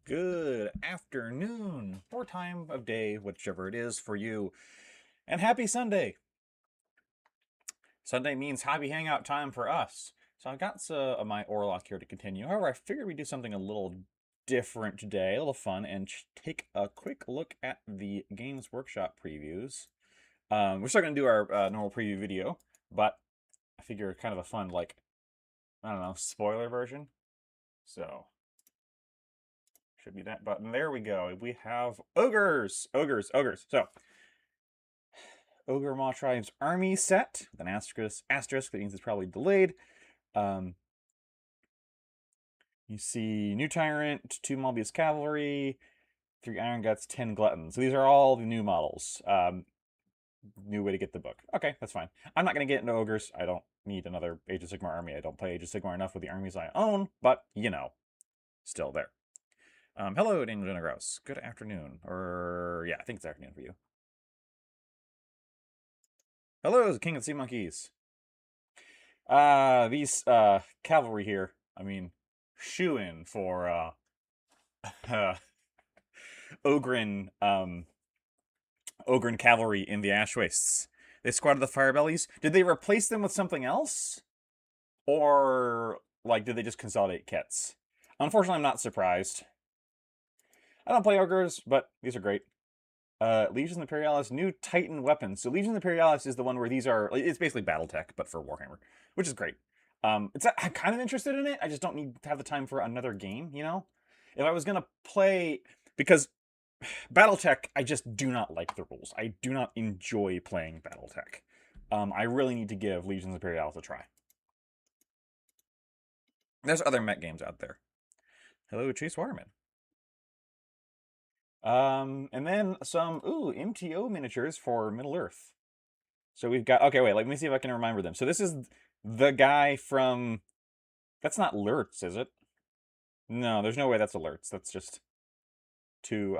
good afternoon, or time of day, whichever it is for you. And happy Sunday! Sunday means happy hangout time for us. So I've got my Orlock here to continue. However, I figured we'd do something a little different today, a little fun, and take a quick look at the Games Workshop previews. We're still going to do our normal preview video, but I figure kind of a fun, like, I don't know, spoiler version. So should be that button. There we go. We have ogres. So, Ogre Maw Tribe's army set with an asterisk. That means it's probably delayed. You see new tyrant, 2 Mobius cavalry, 3 iron guts, 10 gluttons. So these are all the new models. New way to get the book. Okay, that's fine. I'm not going to get into ogres. I don't need another Age of Sigmar army. I don't play Age of Sigmar enough with the armies I own, but you know, still there. Hello, Daniel Jenna Grouse. Good afternoon. Or, yeah, I think it's afternoon for you. Hello, the King of the Sea Monkeys. These cavalry here, I mean, shoe-in for Ogren cavalry in the Ash Wastes. They squatted the Firebellies. Did they replace them with something else? Or, like, did they just consolidate kits? Unfortunately, I'm not surprised. I don't play ogres, but these are great. Legions Imperialis, new Titan weapons. So Legions Imperialis is the one where these are, it's basically Battletech, but for Warhammer, which is great. I'm kind of interested in it. I just don't need to have the time for another game, you know? If I was going to play, because Battletech, I just do not like the rules. I do not enjoy playing Battletech. I really need to give Legions Imperialis a try. There's other mech games out there. Hello, Chase Waterman. And then some, MTO miniatures for Middle-earth. So we've got, okay, wait, let me see if I can remember them. So this is the guy from, that's not Lurtz, is it? No, there's no way that's a Lurtz. That's just 2,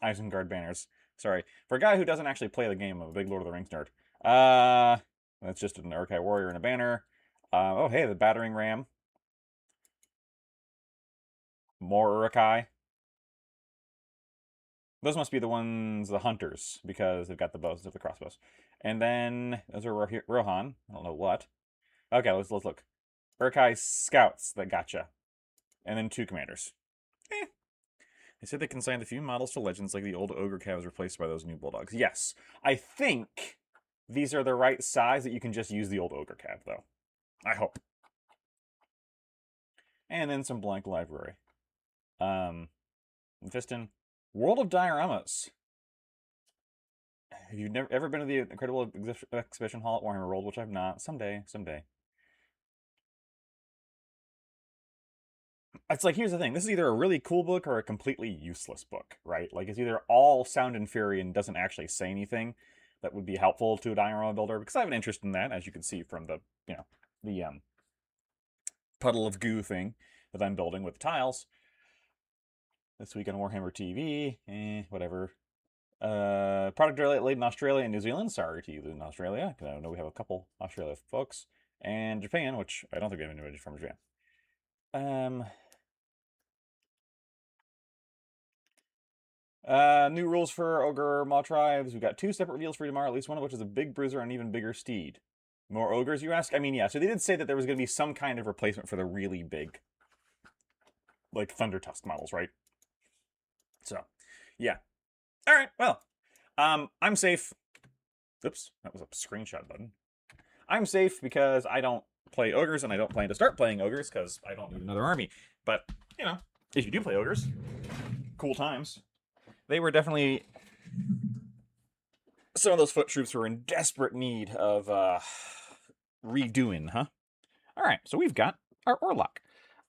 Isengard banners. Sorry. For a guy who doesn't actually play the game, I'm a big Lord of the Rings nerd. That's just an Urkai warrior and a banner. Oh, hey, the battering ram. More Urkai. Those must be the ones, the hunters, because they've got the bows of the crossbows. And then, those are Rohan. I don't know what. Okay, let's look. Urkai scouts that gotcha. And then 2 commanders. They said they consigned a few models to Legends like the old Ogre Calves replaced by those new Bulldogs. Yes, I think these are the right size that you can just use the old Ogre Cav, though. I hope. And then some blank library. Fiston. World of Dioramas. Have you ever been to the Incredible Exhibition Hall at Warhammer World, which I've not? Someday. It's like, here's the thing. This is either a really cool book or a completely useless book, right? Like, it's either all sound and fury and doesn't actually say anything that would be helpful to a diorama builder, because I have an interest in that, as you can see from the, the puddle of goo thing that I'm building with the tiles. This week on Warhammer TV, whatever. Product delayed in Australia and New Zealand. Sorry to you in Australia, because I know we have a couple Australia folks. And Japan, which I don't think we have anybody from Japan. New rules for Ogre Maw Tribes. We've got 2 separate reveals for you tomorrow, at least one of which is a big bruiser and an even bigger steed. More ogres, you ask? I mean, yeah, so they did say that there was going to be some kind of replacement for the really big, like, Thunder Tusk models, right? So, yeah. All right, well, I'm safe. Oops, that was a screenshot button. I'm safe because I don't play ogres, and I don't plan to start playing ogres because I don't need another army. But, you know, if you do play ogres, cool times. They were definitely, some of those foot troops were in desperate need of redoing, huh? All right, so we've got our Orlock.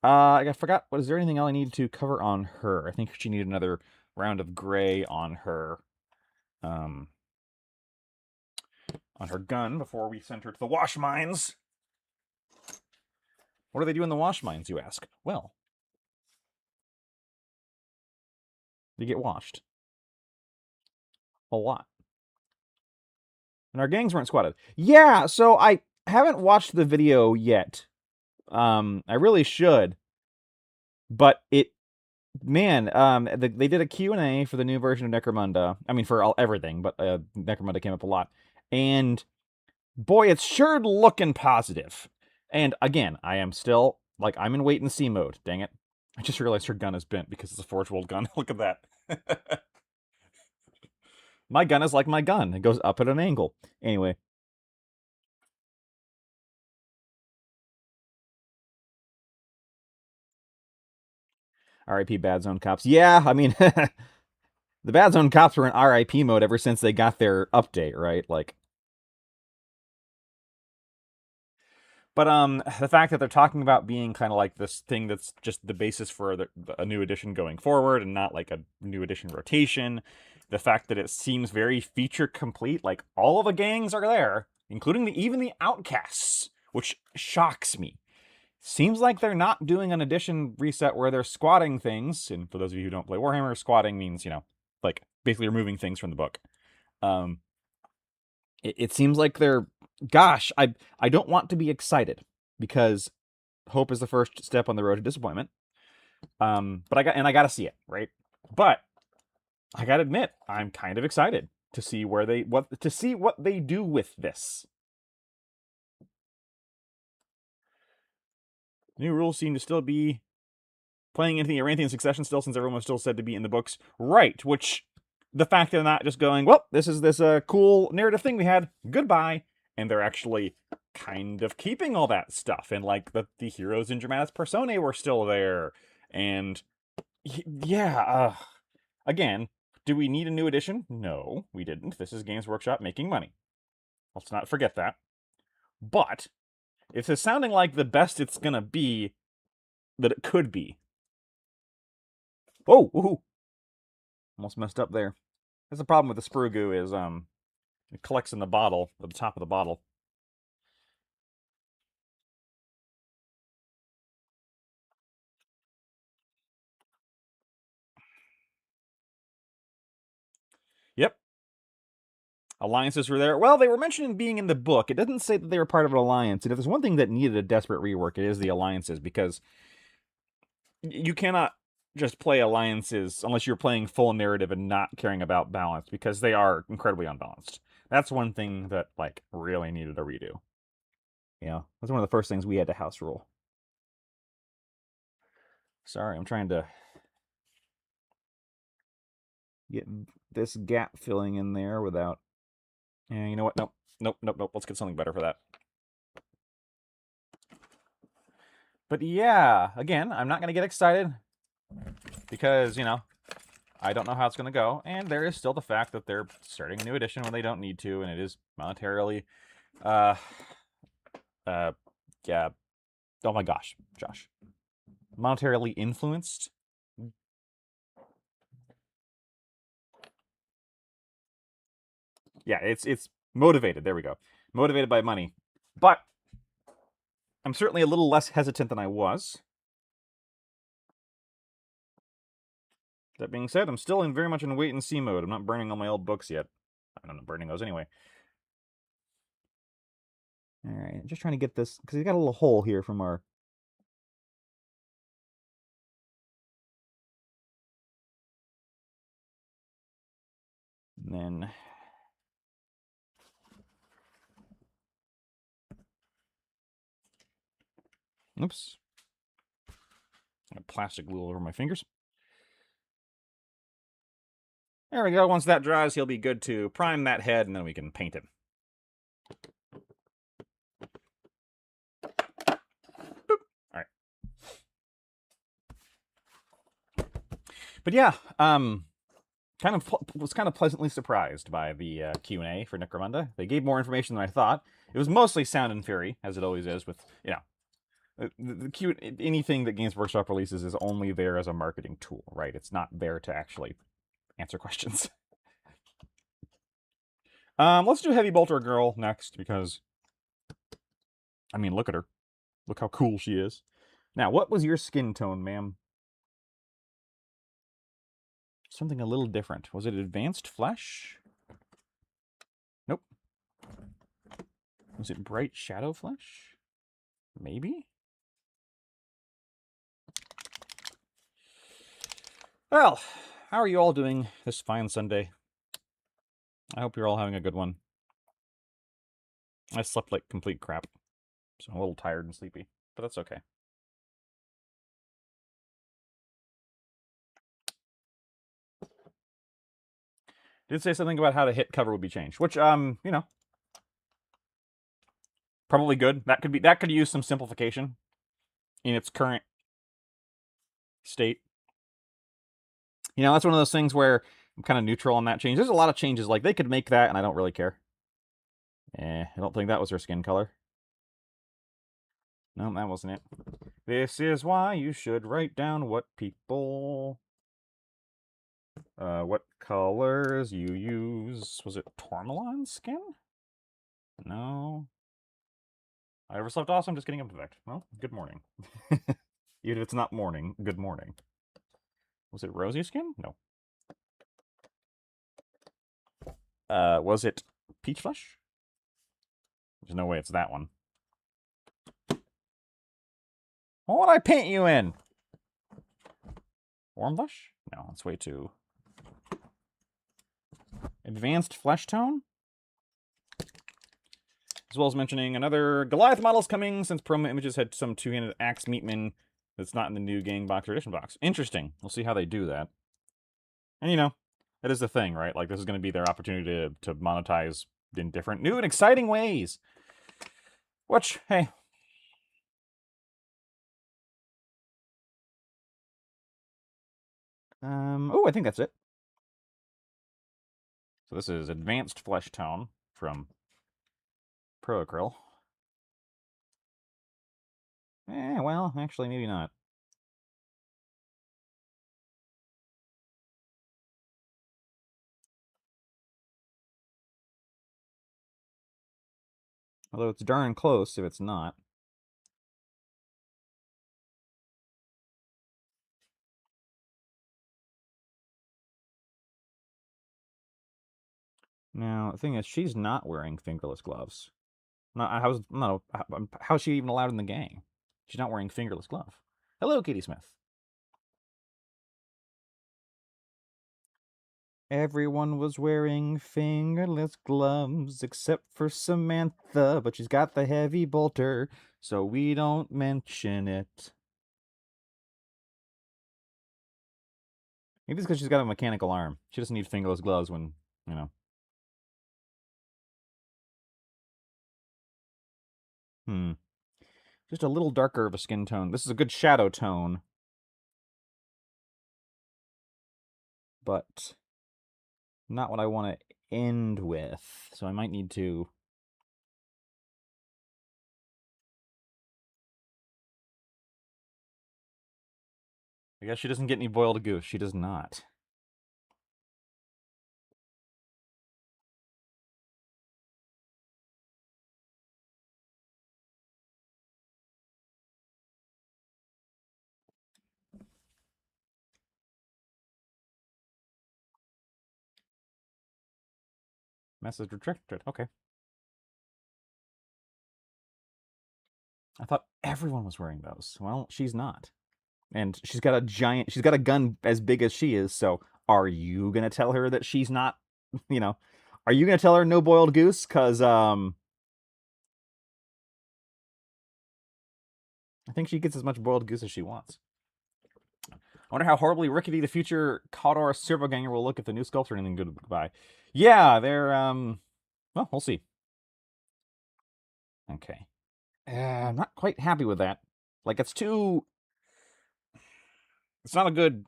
I forgot, is there anything else I needed to cover on her? I think she needed another round of gray on her gun before we sent her to the wash mines. What do they do in the wash mines, you ask? Well, they get washed. A lot. And our gangs weren't squatted. Yeah, so I haven't watched the video yet. I really should. But it Man, they did a Q&A for the new version of Necromunda. I mean, for everything, but Necromunda came up a lot. And boy, it's sure looking positive. And again, I am still, like, I'm in wait and see mode. Dang it. I just realized her gun is bent because it's a Forge World gun. Look at that. My gun is like my gun. It goes up at an angle. Anyway. RIP Bad Zone Cops. Yeah, I mean, the Bad Zone Cops were in RIP mode ever since they got their update, right? Like, but the fact that they're talking about being kind of like this thing that's just the basis for a new edition going forward and not like a new edition rotation, the fact that it seems very feature complete, like all of the gangs are there, including even the outcasts, which shocks me. Seems like they're not doing an edition reset where they're squatting things. And for those of you who don't play Warhammer, squatting means, like basically removing things from the book. Um, it seems like they're, gosh, I don't want to be excited because hope is the first step on the road to disappointment. But I got to see it, right? But I got to admit, I'm kind of excited to see what they do with this. New rules seem to still be playing into the Aranthian succession still, since everyone was still said to be in the books, right? Which the fact they're not just going, well, this is this cool narrative thing we had, goodbye, and they're actually kind of keeping all that stuff, and like the heroes in Dramatis Personae were still there, and yeah, again, do we need a new edition? No, we didn't. This is Games Workshop making money. Let's not forget that. But if it's sounding like the best it's gonna be that it could be. Oh, woohoo! Almost messed up there. That's the problem with the sprue goo is it collects in the bottle, at the top of the bottle. Yep. Alliances were there. Well, they were mentioned being in the book. It doesn't say that they were part of an alliance. And if there's one thing that needed a desperate rework, it is the alliances, because you cannot just play alliances unless you're playing full narrative and not caring about balance, because they are incredibly unbalanced. That's one thing that like really needed a redo. Yeah, that's one of the first things we had to house rule. Sorry, I'm trying to get this gap filling in there without. Yeah, you know what? Nope, nope, nope, nope. Let's get something better for that. But yeah, again, I'm not going to get excited because, I don't know how it's going to go. And there is still the fact that they're starting a new edition when they don't need to, and it is monetarily, uh, yeah. Oh my gosh, Josh. Monetarily influenced. Yeah, it's motivated. There we go. Motivated by money. But I'm certainly a little less hesitant than I was. That being said, I'm still very much in wait and see mode. I'm not burning all my old books yet. I'm not burning those anyway. All right, I'm just trying to get this because we got a little hole here from our. And then. Oops. Plastic glue over my fingers. There we go. Once that dries, he'll be good to prime that head, and then we can paint him. Boop. All right. But yeah, was kind of pleasantly surprised by the Q&A for Necromunda. They gave more information than I thought. It was mostly sound and fury, as it always is with, anything that Games Workshop releases is only there as a marketing tool, right? It's not there to actually answer questions. Let's do Heavy Bolter Girl next, because, I mean, look at her. Look how cool she is. Now, what was your skin tone, ma'am? Something a little different. Was it advanced flesh? Nope. Was it bright shadow flesh? Maybe? Well, how are you all doing this fine Sunday? I hope you're all having a good one. I slept like complete crap, so I'm a little tired and sleepy, but that's okay. Did say something about how the hit cover would be changed, which probably good. That could use some simplification in its current state. That's one of those things where I'm kind of neutral on that change. There's a lot of changes, like they could make that and I don't really care. I don't think that was her skin color. No, that wasn't it. This is why you should write down what colors you use. Was it tourmaline skin? No. I ever slept awesome, just getting up to that. Well, good morning. Even if it's not morning, good morning. Was it rosy skin? No. Was it peach flesh? There's no way it's that one. What would I paint you in? Warm flesh? No, that's way too... Advanced flesh tone? As well as mentioning another Goliath models coming, since promo images had some two-handed axe meatman that's not in the new gang box or edition box. Interesting. We'll see how they do that. And that is the thing, right? Like, this is going to be their opportunity to monetize in different, new and exciting ways. Which, hey. Oh, I think that's it. So this is Advanced Flesh Tone from Pro Acryl. Well, actually, maybe not. Although it's darn close if it's not. Now, the thing is, she's not wearing fingerless gloves. How's she even allowed in the gang? She's not wearing fingerless glove. Hello, Katie Smith. Everyone was wearing fingerless gloves except for Samantha, but she's got the heavy bolter, so we don't mention it. Maybe it's because she's got a mechanical arm. She doesn't need fingerless gloves when, Just a little darker of a skin tone. This is a good shadow tone. But not what I want to end with. So I might need to... I guess she doesn't get any boiled goose. She does not. Message retracted. Okay. I thought everyone was wearing those. Well, she's not. And she's got a gun as big as she is, so are you going to tell her that she's not, are you going to tell her no boiled goose? Because, I think she gets as much boiled goose as she wants. I wonder how horribly rickety the future Cawdor Servo Ganger will look if the new sculpts are anything good goodbye. Yeah, they're, well, we'll see. Okay. I'm not quite happy with that. Like, it's not a good...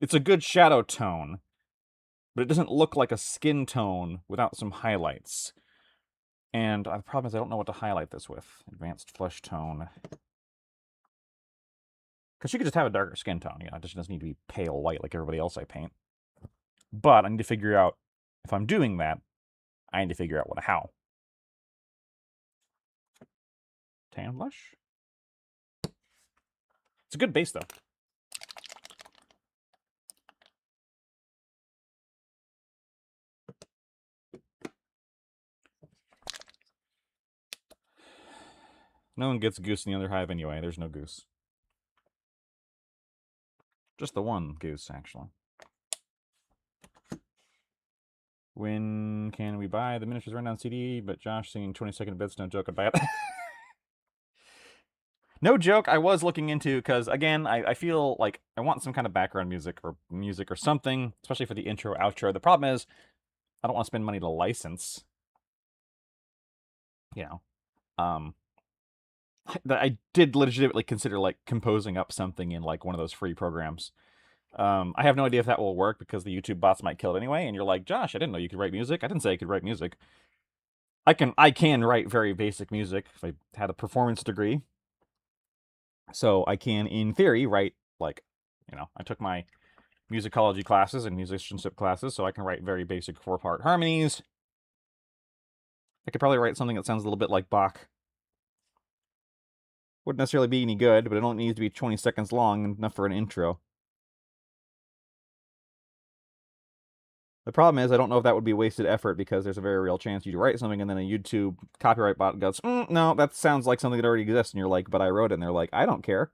It's a good shadow tone, but it doesn't look like a skin tone without some highlights. And the problem is I don't know what to highlight this with. Advanced flesh tone. Because she could just have a darker skin tone. It just doesn't need to be pale white like everybody else I paint. But I need to figure out, if I'm doing that, I need to figure out how. Tan flesh? It's a good base, though. No one gets goose in the other hive anyway. There's no goose. Just the one goose, actually. When can we buy the Miniatures Rundown CD? But Josh singing 20-second bits, no joke about it. No joke, I was looking into, because, again, I feel like I want some kind of background music or something, especially for the intro, outro. The problem is, I don't want to spend money to license. You know. I did legitimately consider, like, composing up something in, like, one of those free programs. I have no idea if that will work, because the YouTube bots might kill it anyway, and you're like, Josh, I didn't know you could write music. I didn't say I could write music. I can write very basic music if I had a performance degree. So I can, in theory, write, like, I took my musicology classes and musicianship classes, so I can write very basic 4-part harmonies. I could probably write something that sounds a little bit like Bach. Wouldn't necessarily be any good, but it only needs to be 20 seconds long, enough for an intro. The problem is, I don't know if that would be wasted effort, because there's a very real chance you write something and then a YouTube copyright bot goes, no, that sounds like something that already exists, and you're like, but I wrote it, and they're like, I don't care.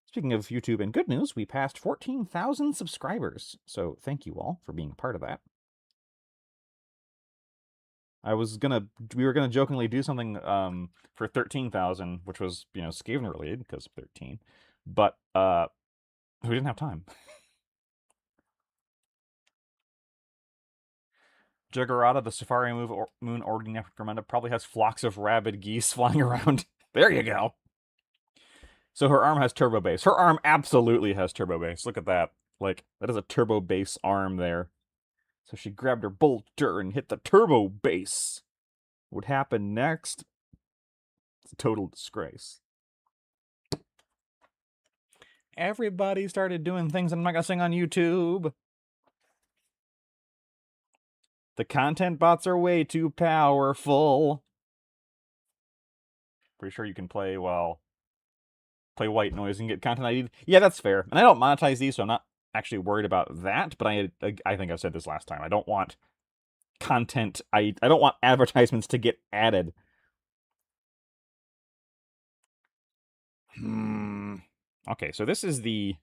Speaking of YouTube and good news, we passed 14,000 subscribers, so thank you all for being part of that. We were gonna jokingly do something for 13,000, which was, Skaven related, because 13, but we didn't have time. Juggerata, the Safari Moon orbiting Necromunda, probably has flocks of rabid geese flying around. There you go. So her arm has turbo base. Her arm absolutely has turbo base. Look at that. Like, that is a turbo base arm there. So she grabbed her bolter and hit the turbo base. What happened next? It's a total disgrace. Everybody started doing things I'm not going to sing on YouTube. The content bots are way too powerful. Pretty sure you can play white noise and get content ID. Yeah, that's fair. And I don't monetize these, so I'm not actually worried about that. But I think I said this last time. I don't want content. I don't want advertisements to get added. Okay, so this is the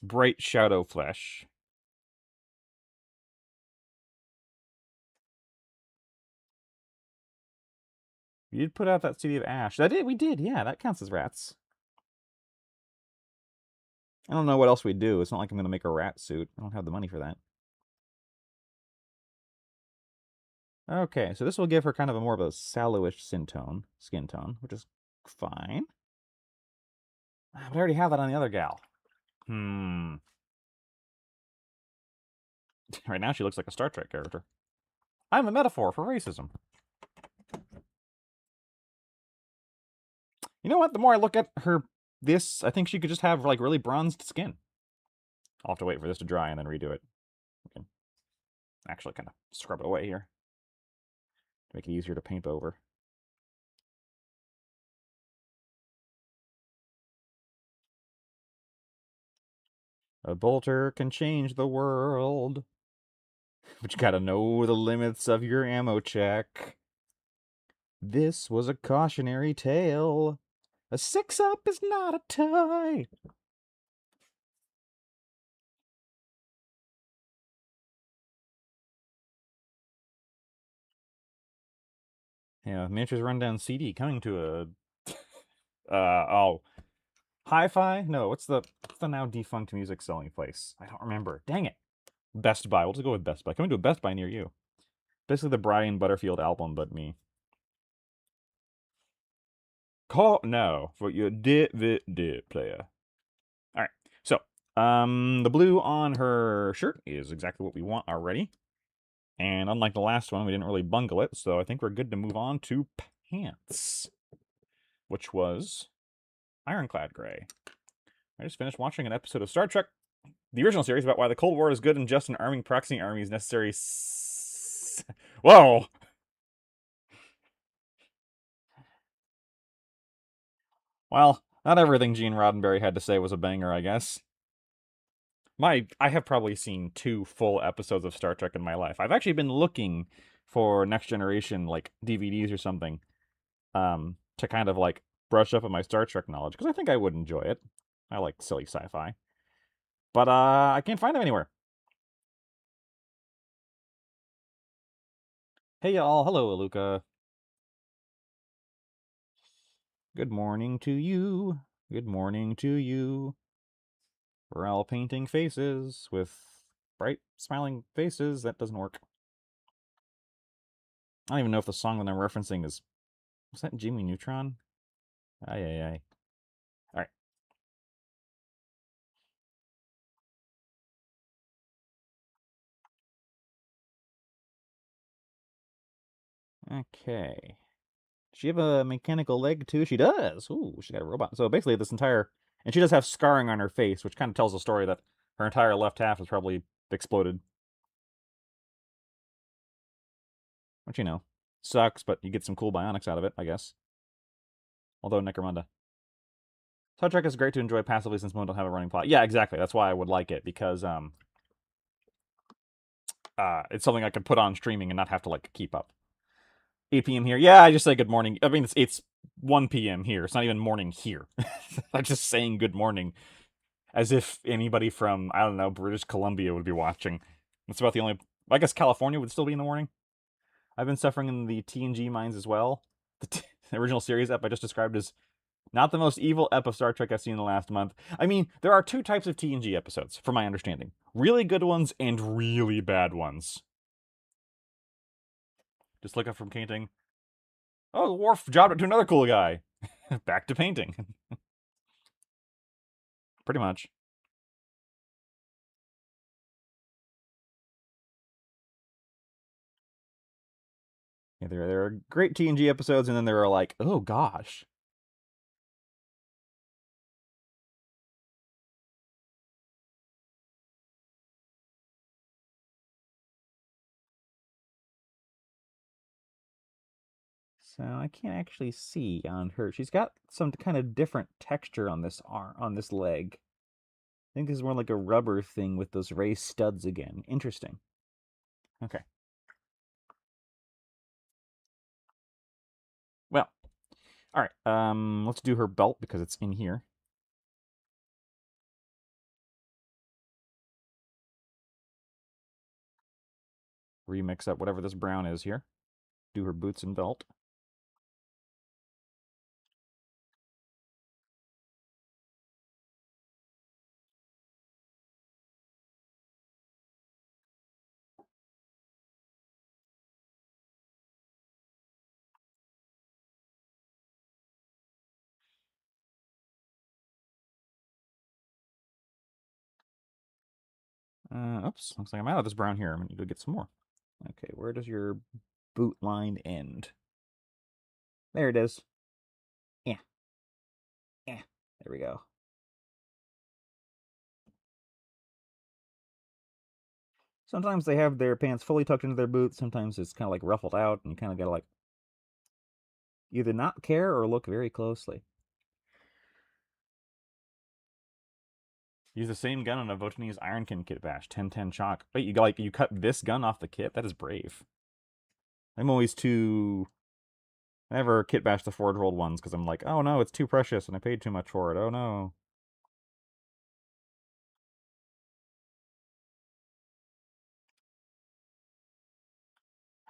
Bright Shadow Flesh. We did put out that CD of Ash. We did, yeah, that counts as rats. I don't know what else we'd do. It's not like I'm going to make a rat suit. I don't have the money for that. Okay, so this will give her kind of more of a sallowish skin tone, which is fine. But I already have that on the other gal. Right now she looks like a Star Trek character. I'm a metaphor for racism. You know what? The more I look at I think she could just have, like, really bronzed skin. I'll have to wait for this to dry and then redo it. We can actually kind of scrub it away here to make it easier to paint over. A bolter can change the world. But you gotta know the limits of your ammo check. This was a cautionary tale. A 6-up is not a tie. Yeah, Miniatures Rundown CD coming to a... Hi-Fi? No, what's the now defunct music selling place? I don't remember. Dang it. Best Buy. We'll just go with Best Buy. Coming to a Best Buy near you. Basically the Brian Butterfield album, but me. No, for your DVD player. Alright, so, the blue on her shirt is exactly what we want already. And unlike the last one, we didn't really bungle it, so I think we're good to move on to pants, which was Ironclad Gray. I just finished watching an episode of Star Trek, the original series, about why the Cold War is good and just an arming proxy army is necessary. Whoa! Well, not everything Gene Roddenberry had to say was a banger, I guess. I have probably seen 2 full episodes of Star Trek in my life. I've actually been looking for Next Generation, like, DVDs or something, to kind of, like, brush up on my Star Trek knowledge, because I think I would enjoy it. I like silly sci-fi. But I can't find them anywhere. Hey y'all, hello Aluka. Good morning to you. Good morning to you. We're all painting faces with bright, smiling faces. That doesn't work. I don't even know if the song that I'm referencing is... Was that Jimmy Neutron? Aye, aye, aye. Alright. Okay. Does she have a mechanical leg too? She does! Ooh, she got a robot. So basically this entire... And she does have scarring on her face, which kind of tells the story that her entire left half is probably exploded. Which, you know, sucks, but you get some cool bionics out of it, I guess. Although, Necromunda. Star Trek is great to enjoy passively since most don't have a running plot. Yeah, exactly. That's why I would like it, because it's something I could put on streaming and not have to, like, keep up. 8 p.m. here. Yeah, I just say good morning. I mean, it's 1 p.m. here. It's not even morning here. I'm just saying good morning. As if anybody from, I don't know, British Columbia would be watching. That's about the only... I guess California would still be in the morning. I've been suffering in the TNG mines as well. The original series ep I just described as not the most evil ep of Star Trek I've seen in the last month. I mean, there are two types of TNG episodes, from my understanding. Really good ones and really bad ones. Just look up from painting. Oh, the Worf jobbed it to another cool guy. Back to painting. Pretty much. Yeah, there are great TNG episodes, and then there are like, oh gosh. So I can't actually see on her. She's got some kind of different texture on this arm, on this leg. I think this is more like a rubber thing with those raised studs again. Interesting. Okay. Well, all right. Let's do her belt because it's in here. Remix up whatever this brown is here. Do her boots and belt. Oops, looks like I'm out of this brown here. I'm gonna need to get some more. Okay, where does your boot line end? There it is. Yeah. Yeah. There we go. Sometimes they have their pants fully tucked into their boots. Sometimes it's kind of like ruffled out, and you kind of gotta like either not care or look very closely. Use the same gun on a Votanese Ironkin kit bash. 10-10 chalk. Wait, you cut this gun off the kit? That is brave. I'm always too... I never kit bash the Forge World ones because I'm like, oh no, it's too precious and I paid too much for it. Oh no.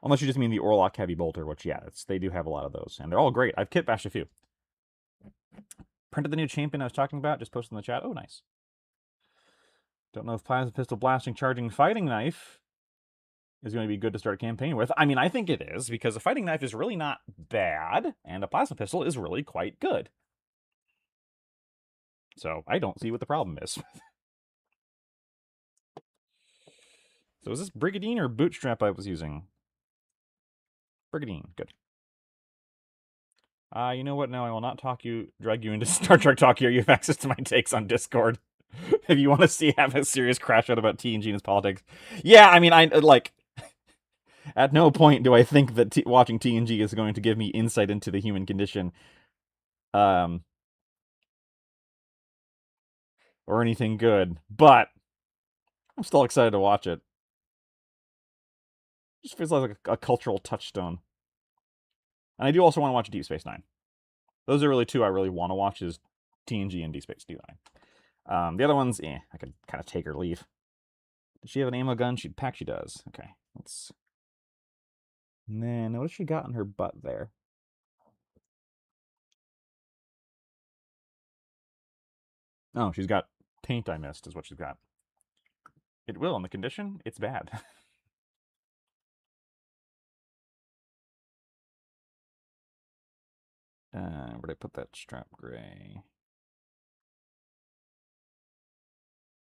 Unless you just mean the Orlock Heavy Bolter, which, yeah, they do have a lot of those. And they're all great. I've kit bashed a few. Printed the new champion I was talking about. Just posted in the chat. Oh, nice. Don't know if Plasma Pistol Blasting Charging Fighting Knife is going to be good to start a campaign with. I mean, I think it is, because a fighting knife is really not bad, and a plasma pistol is really quite good. So I don't see what the problem is. So is this Brigadine or Bootstrap I was using? Brigadine, good. You know what? No, I will not drag you into Star Trek talk here. You have access to my takes on Discord. If you want to have a serious crash out about TNG and its politics. Yeah, I mean, at no point do I think that watching TNG is going to give me insight into the human condition. Or anything good. But I'm still excited to watch it. It just feels like a cultural touchstone. And I do also want to watch Deep Space Nine. Those are really two I really want to watch, is TNG and D Space D9. The other ones, I could kind of take or leave. Does she have an ammo gun? She'd pack. She does. Okay, let's. And then what has she got in her butt there? Oh, she's got paint I missed, is what she's got. It will, in the condition, it's bad. Where'd I put that strap gray?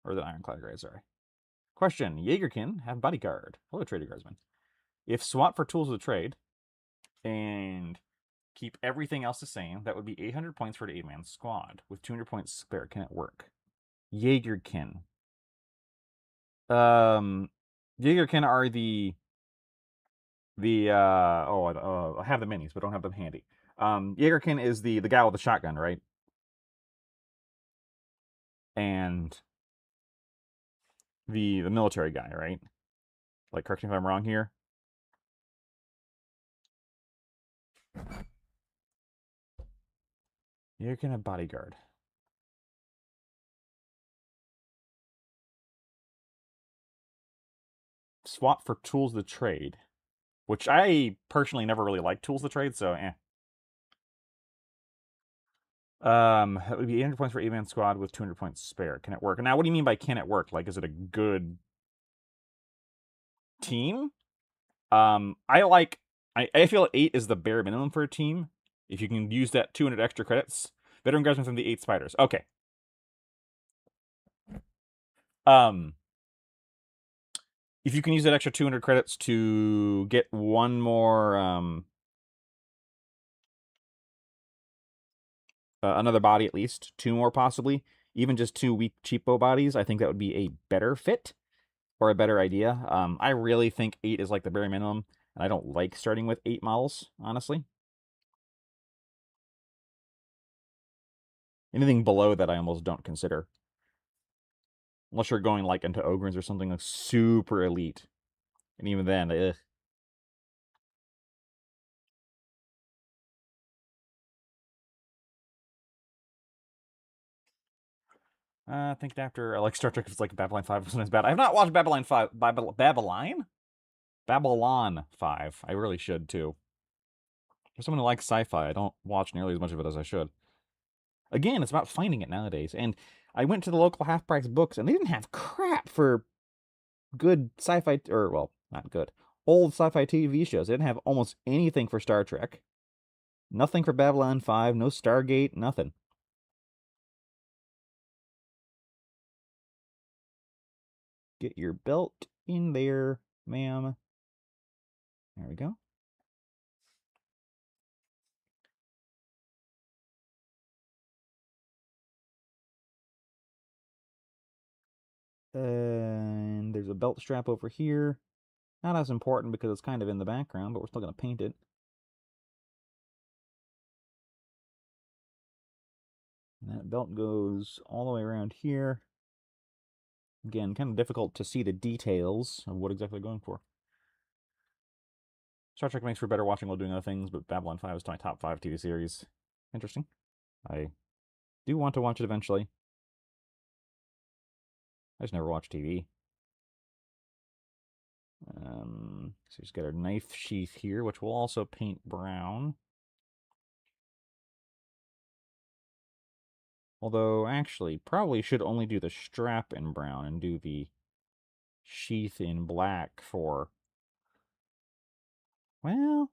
Or the ironclad gray, sorry. Question, Jaegerkin have bodyguard. Hello, Trader Guardsman. If swap for tools of the trade, and keep everything else the same, that would be 800 points for an 8-man squad. With 200 points spare, can it work? Jaegerkin. Jaegerkin are I have the minis, but don't have them handy. Jaegerkin is the guy with the shotgun, right? And the military guy, right? Like, correct me if I'm wrong here. Jaegerkin have bodyguard. Swap for tools of the trade, which I personally never really liked tools of the trade, so that would be 800 points for 8-man squad with 200 points spare. Can it work? Now, what do you mean by can it work? Like, is it a good team? I feel 8 is the bare minimum for a team. If you can use that 200 extra credits. Veteran Guardsmen from the 8 Spiders. Okay. If you can use that extra 200 credits to get one more, another body at least, 2 more possibly, even just 2 weak cheapo bodies, I think that would be a better fit or a better idea. I really think 8 is like the bare minimum, and I don't like starting with 8 models, honestly. Anything below that I almost don't consider. Unless you're going like into Ogrins or something like super elite. And even then, ugh. I think after I like Star Trek, it's like Babylon 5 was sometimes bad. I have not watched Babylon 5. Babylon? Babylon 5. I really should too. For someone who likes sci-fi, I don't watch nearly as much of it as I should. Again, it's about finding it nowadays. And I went to the local half-price books, and they didn't have crap for good sci-fi, or, well, not good, old sci-fi TV shows. They didn't have almost anything for Star Trek. Nothing for Babylon 5, no Stargate, nothing. Get your belt in there, ma'am. There we go. And there's a belt strap over here. Not as important because it's kind of in the background, but we're still going to paint it. And that belt goes all the way around here. Again, kind of difficult to see the details of what exactly they're going for. Star Trek makes for better watching while doing other things, but Babylon 5 is my top 5 TV series. Interesting. I do want to watch it eventually. I just never watch TV. So just got our knife sheath here, which we'll also paint brown. Although, actually, probably should only do the strap in brown and do the sheath in black for... Well,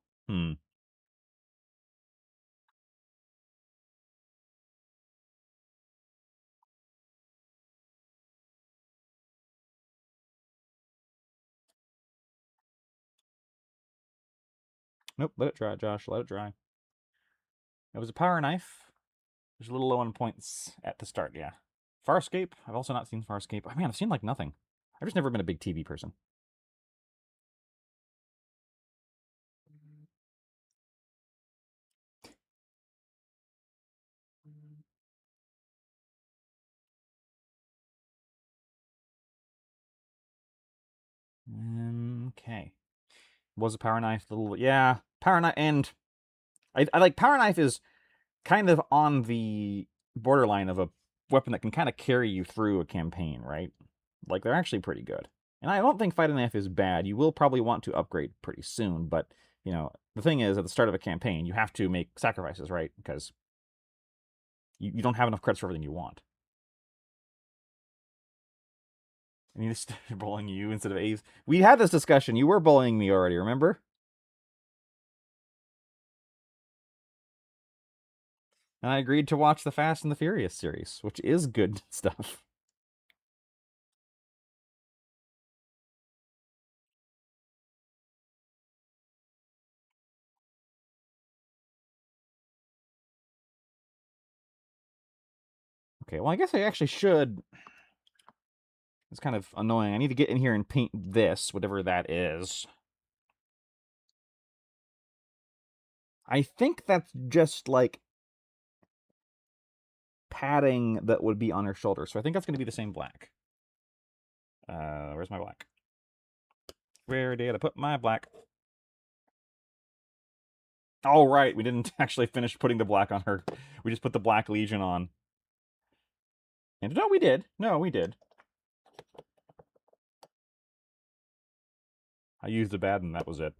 Nope, let it dry, Josh. Let it dry. It was a power knife. It was a little low on points at the start, yeah. Farscape? I've also not seen Farscape. I mean, I've seen like nothing. I've just never been a big TV person. Okay. Was a power knife little... Yeah, power knife, and... I like power knife is kind of on the borderline of a weapon that can kind of carry you through a campaign, right? Like, they're actually pretty good. And I don't think fighting knife is bad. You will probably want to upgrade pretty soon, but, the thing is, at the start of a campaign, you have to make sacrifices, right? Because you don't have enough credits for everything you want. I need to start bullying you instead of A's. We had this discussion. You were bullying me already, remember? And I agreed to watch the Fast and the Furious series, which is good stuff. Okay, well, I guess I actually should. It's kind of annoying. I need to get in here and paint this, whatever that is. I think that's just like padding that would be on her shoulder. So I think that's going to be the same black. Where's my black? Where did I put my black? Oh, right. We didn't actually finish putting the black on her. We just put the Black Legion on. And no, we did. No, we did. I used a bad and that was it.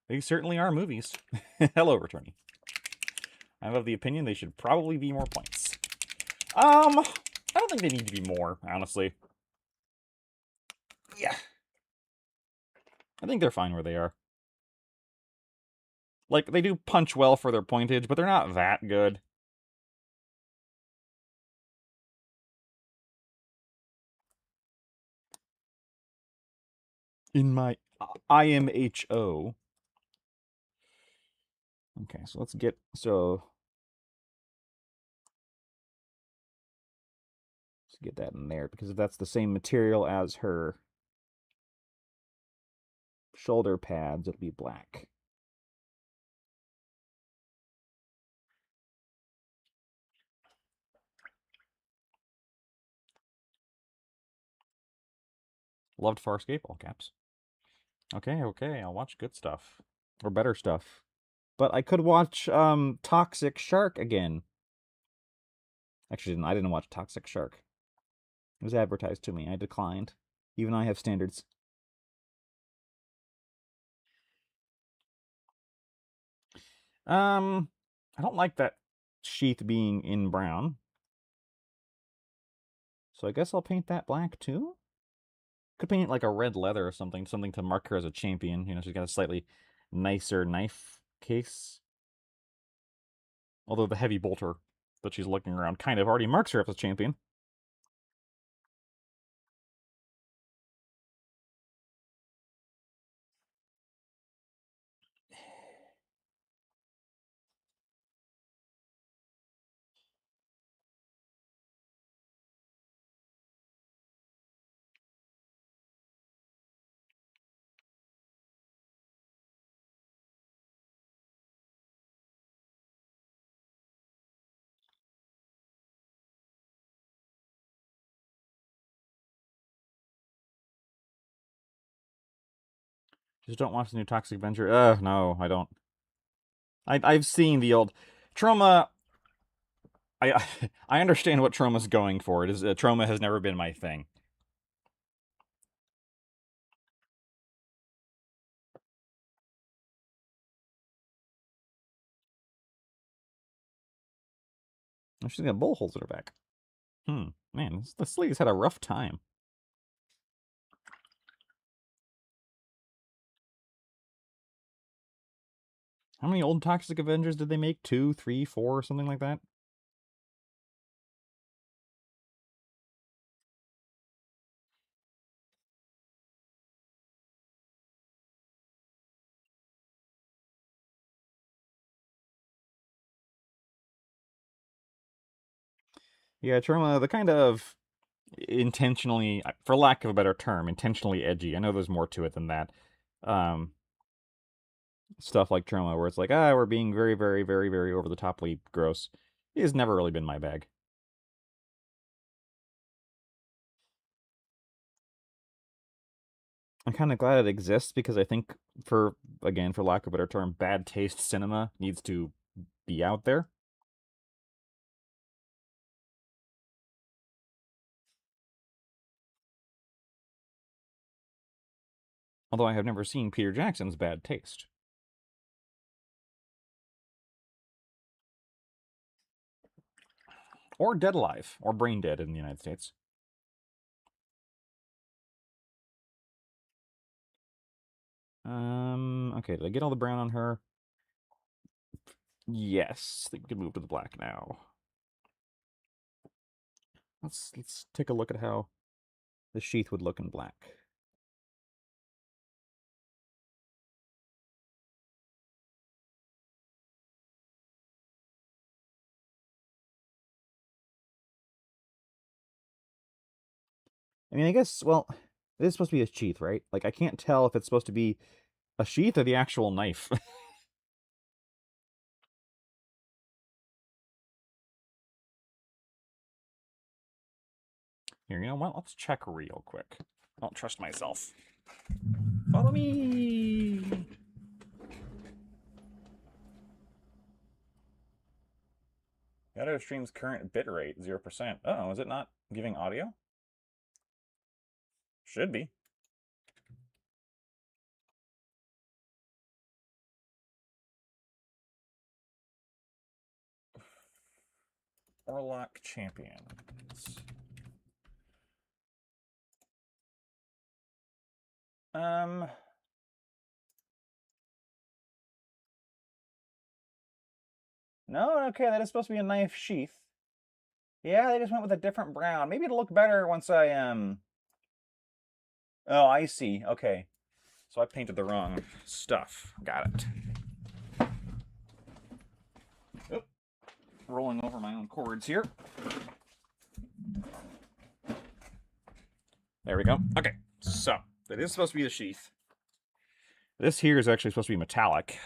They certainly are movies. Hello, Returning. I'm of the opinion they should probably be more points. I don't think they need to be more, honestly. Yeah. I think they're fine where they are. Like, they do punch well for their pointage, but they're not that good. In my IMHO. Okay, so let's get that in there, because if that's the same material as her shoulder pads, it'll be black. Loved Farscape, all caps. Okay, I'll watch good stuff. Or better stuff. But I could watch Toxic Shark again. Actually, I didn't watch Toxic Shark. It was advertised to me. I declined. Even I have standards. I don't like that sheath being in brown. So I guess I'll paint that black too? Could paint it like a red leather or something to mark her as a champion. She's got a slightly nicer knife case. Although the heavy bolter that she's looking around kind of already marks her as a champion. Just don't watch the new Toxic Avenger. No, I don't. I've seen the old Trauma. I I understand what Trauma's going for. It is Trauma has never been my thing. Oh, she's got bullet holes in her back. Man, this lady's had a rough time. How many old Toxic Avengers did they make? 2, 3, 4, something like that? Yeah, Trauma, the kind of intentionally, for lack of a better term, intentionally edgy. I know there's more to it than that. Stuff like Trauma, where it's like, we're being very, very, very, very over the toply gross. It has never really been my bag. I'm kind of glad it exists because I think, for lack of a better term, bad taste cinema needs to be out there. Although I have never seen Peter Jackson's Bad Taste. Or Dead Alive, or Brain Dead in the United States. Okay, did I get all the brown on her? Yes, I think we can move to the black now. Let's take a look at how the sheath would look in black. I mean, I guess, well, it is supposed to be a sheath, right? Like, I can't tell if it's supposed to be a sheath or the actual knife. Here, you know what? Let's check real quick. I don't trust myself. Follow me! The audio stream's current bitrate, 0%. Oh, is it not giving audio? Should be. Orlock champions. No, okay, that is supposed to be a knife sheath. Yeah, they just went with a different brown. Maybe it'll look better once I, Oh, I see. Okay. So I painted the wrong stuff. Got it. Oop. Rolling over my own cords here. There we go. Okay, so that is supposed to be the sheath. This here is actually supposed to be metallic.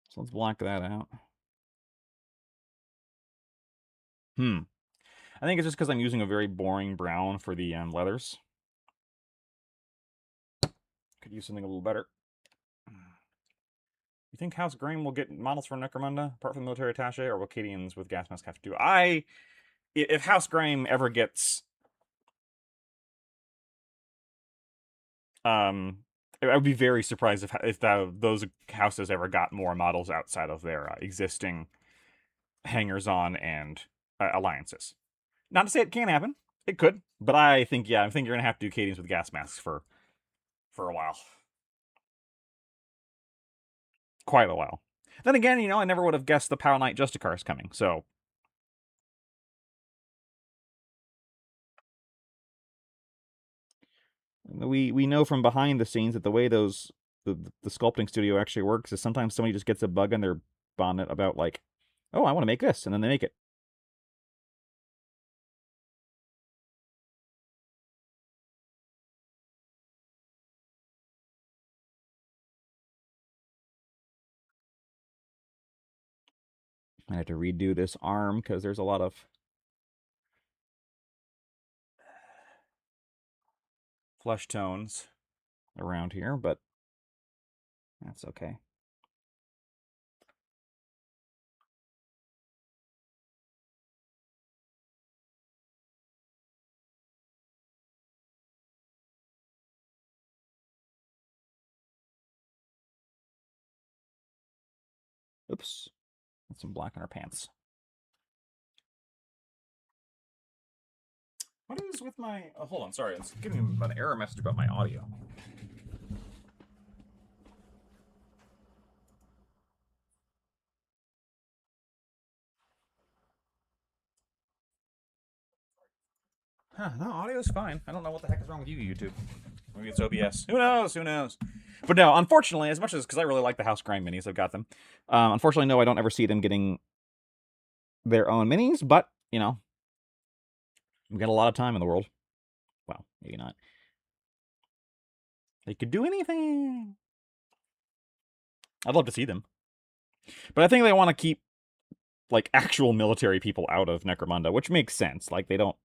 So let's black that out. I think it's just because I'm using a very boring brown for the leathers. Could use something a little better. You think House Graham will get models for Necromunda, apart from the military attaché, or will Cadians with gas mask have to do? If House Graham ever gets... I would be very surprised if those houses ever got more models outside of their existing hangers-on and alliances. Not to say it can't happen. It could. But I think you're going to have to do Cadians with gas masks for a while. Quite a while. Then again, I never would have guessed the Power Knight Justicar is coming, so... We know from behind the scenes that the way the sculpting studio actually works is sometimes somebody just gets a bug in their bonnet about, like, oh, I want to make this, and then they make it. I have to redo this arm because there's a lot of flesh tones around here, but that's okay. Oops. Got some black on our pants. What is with my... Oh, hold on, sorry. It's giving me an error message about my audio. Huh, no, audio's fine. I don't know what the heck is wrong with you, YouTube. Maybe it's OBS. Who knows? Who knows? But no, unfortunately, as much as... Because I really like the House Grind minis, I've got them. Unfortunately, no, I don't ever see them getting their own minis, but, we've got a lot of time in the world. Well, maybe not. They could do anything. I'd love to see them. But I think they want to keep, like, actual military people out of Necromunda, which makes sense. Like, they don't...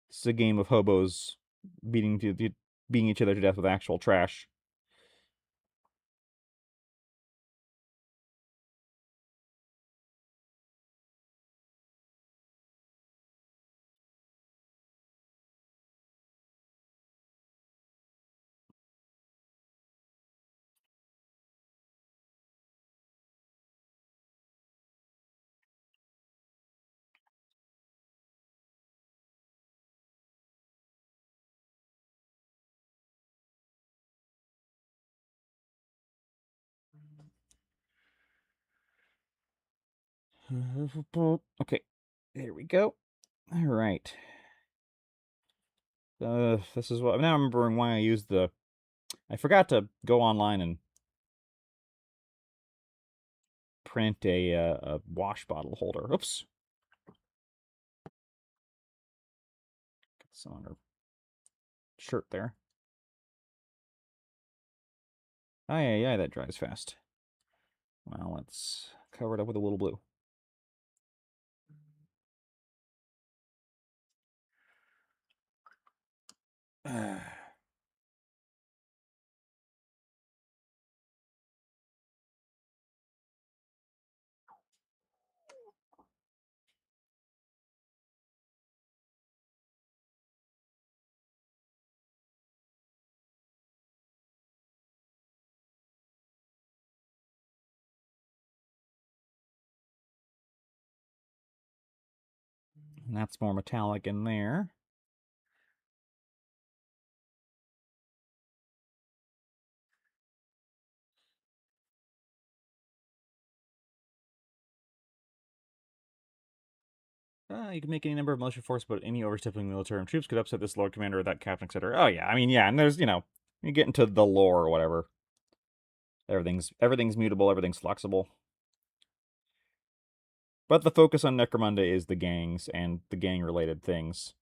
It's a game of hobos beating each other to death with actual trash. Okay, there we go. All right. This is what, now I'm remembering why I used the, I forgot to go online and print a wash bottle holder. Oops. Got some on her shirt there. Oh, yeah, that dries fast. Well, let's cover it up with a little blue. And that's more metallic in there. You can make any number of militia force, but any overstepping military troops could upset this Lord Commander or that captain, etc. Oh yeah, I mean, yeah, and there's, you get into the lore or whatever. Everything's mutable, everything's flexible. But the focus on Necromunda is the gangs and the gang-related things.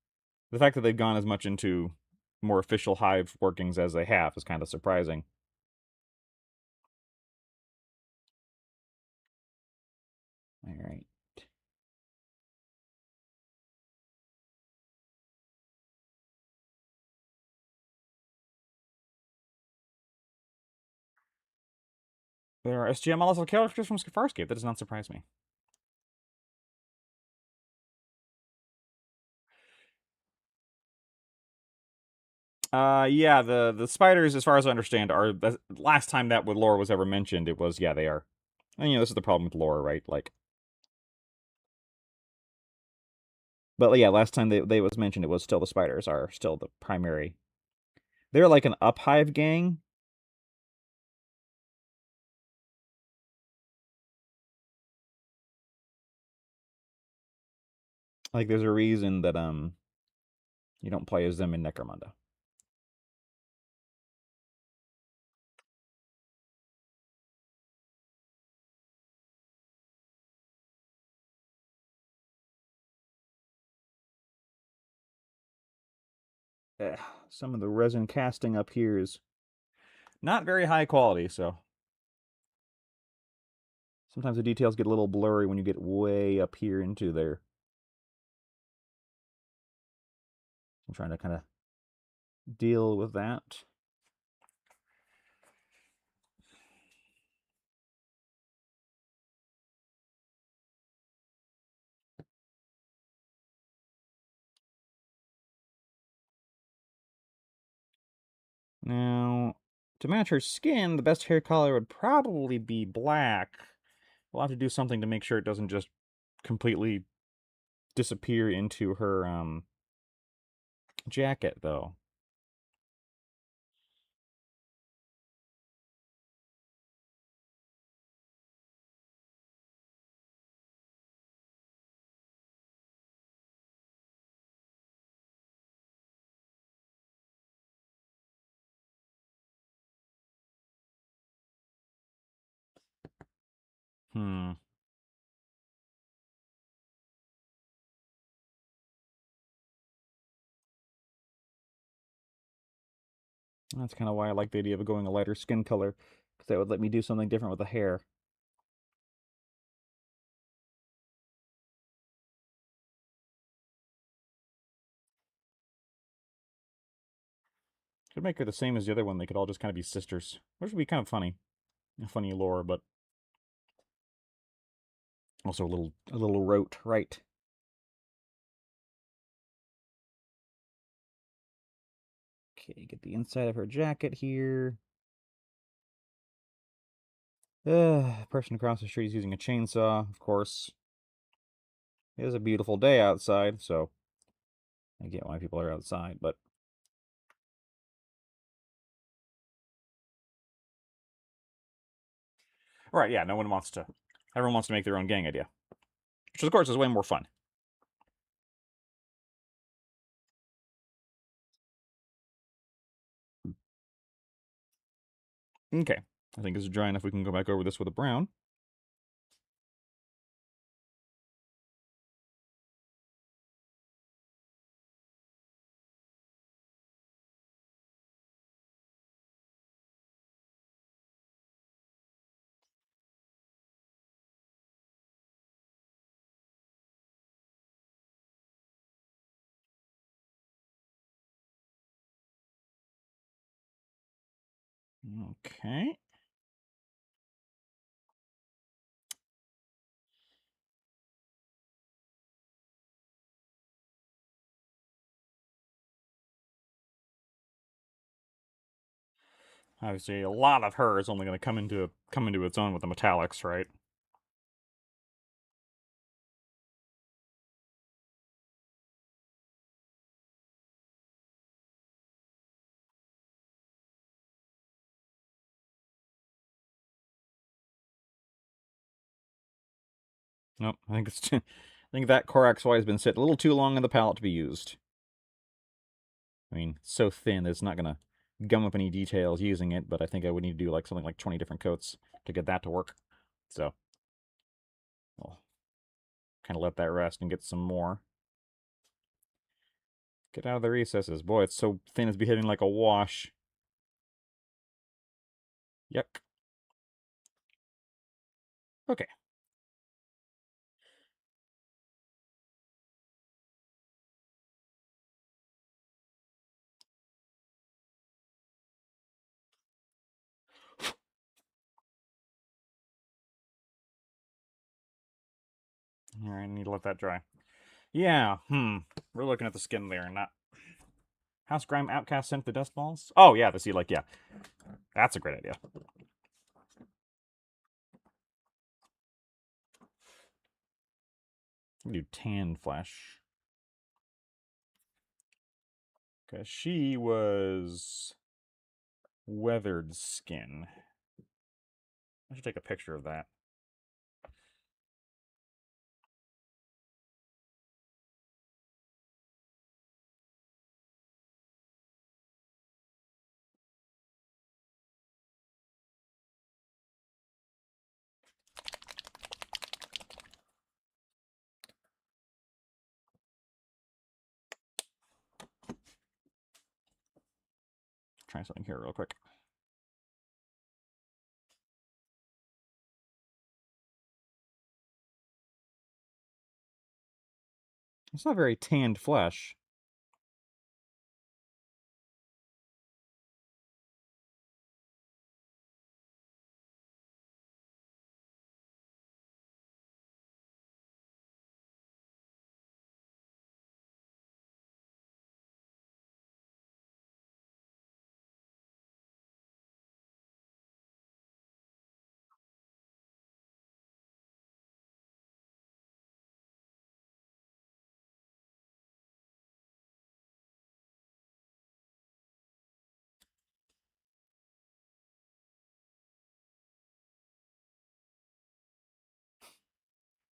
The fact that they've gone as much into more official hive workings as they have is kind of surprising. All right. There are SGM also characters from Farscape. That does not surprise me. Yeah, the spiders, as far as I understand, are the last time that with lore was ever mentioned. It was, yeah, they are. And this is the problem with lore, right? Like, but yeah, last time they was mentioned, it was still the spiders are still the primary. They're like an uphive gang. Like, there's a reason that you don't play as them in Necromunda. Some of the resin casting up here is not very high quality, so sometimes the details get a little blurry when you get way up here into there. I'm trying to kind of deal with that. Now, to match her skin, the best hair color would probably be black. We'll have to do something to make sure it doesn't just completely disappear into her jacket, though. Hmm. That's kind of why I like the idea of going a lighter skin color, because that would let me do something different with the hair. Could make her the same as the other one. They could all just kind of be sisters, which would be kind of funny. A funny lore, but also a little rote, right? Okay, get the inside of her jacket here. Person across the street is using a chainsaw, of course. It is a beautiful day outside, so I get why people are outside, but right, yeah, everyone wants to make their own gang idea. which of course is way more fun. Okay, I think this is dry enough. We can go back over this with a brown. Okay. Obviously, a lot of her is only going to come into its own with the metallics, right? Nope. I think it's. I think that Core XY has been sitting a little too long on the palette to be used. I mean, it's so thin that it's not going to gum up any details using it, but I think I would need to do like something like 20 different coats to get that to work. So, we'll kind of let that rest and get some more. Get out of the recesses. Boy, it's so thin it's behaving like a wash. Yuck. Okay. Alright, I need to let that dry. Yeah, we're looking at the skin there, not... House Grime Outcast sent the dust balls? Oh, yeah, yeah. That's a great idea. Do tan flesh. Because she was... weathered skin. I should take a picture of that. Try something here real quick. It's not very tanned flesh.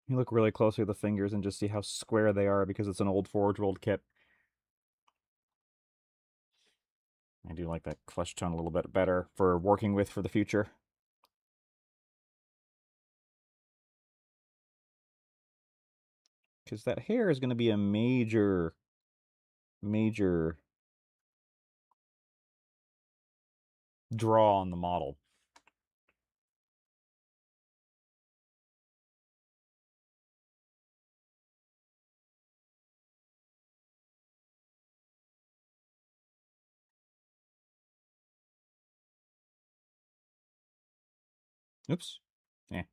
You look really closely at the fingers and just see how square they are because it's an old Forge World kit. I do like that flesh tone a little bit better for working with for the future. Because that hair is going to be a major draw on the model. Oops. Yeah.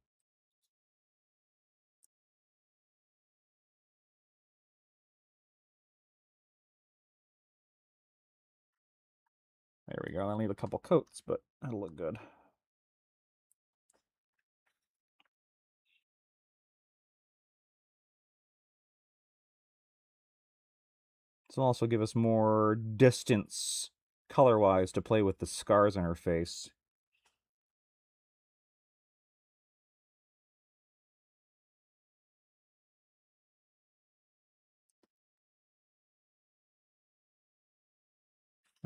There we go. I'll need a couple coats, but that'll look good. This will also give us more distance color-wise to play with the scars on her face.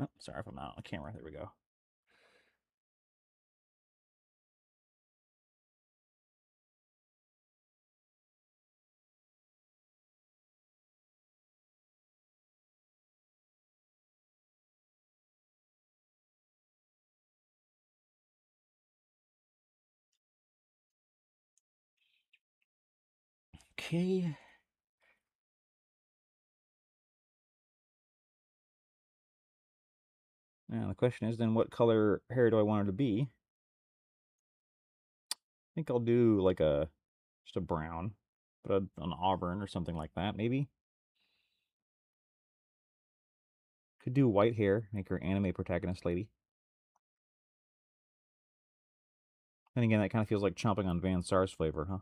Oh, sorry if I'm not on the camera. There we go. Okay. Now the question is then what color hair do I want it to be? I think I'll do like just a brown, but an auburn or something like that, maybe. Could do white hair, make her anime protagonist lady. And again, that kind of feels like chomping on Van Sar's flavor, huh?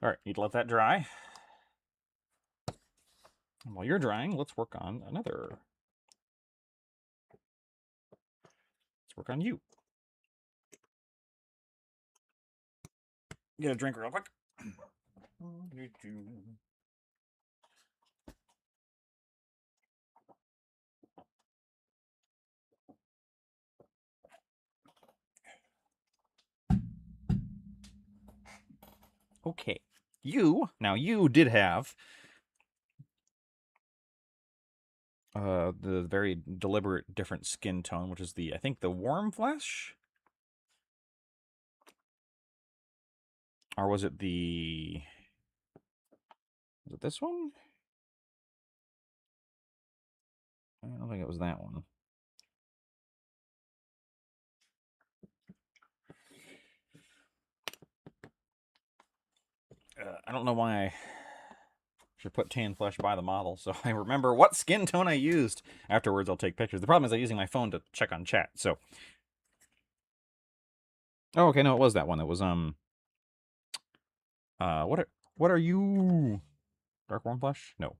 All right, need to let that dry. And while you're drying, let's work on another. Let's work on you. Get a drink real quick. Okay. You did have the very deliberate different skin tone, which is I think the warm flesh? Or was it was it this one? I don't think it was that one. I don't know why I should put tan flesh by the model, so I remember what skin tone I used. Afterwards, I'll take pictures. The problem is I'm using my phone to check on chat, so... Oh, okay, no, it was that one. It was, what are you? Dark warm flesh? No.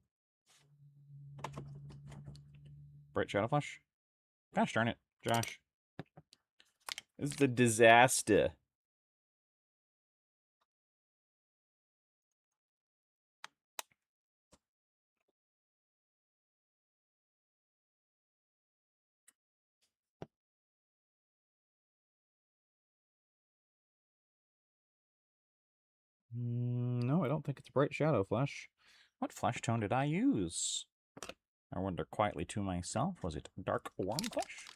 Bright shadow flesh? Gosh darn it, Josh. This is a disaster. No, I don't think it's bright shadow flesh. What flesh tone did I use? I wonder quietly to myself, was it dark warm flesh?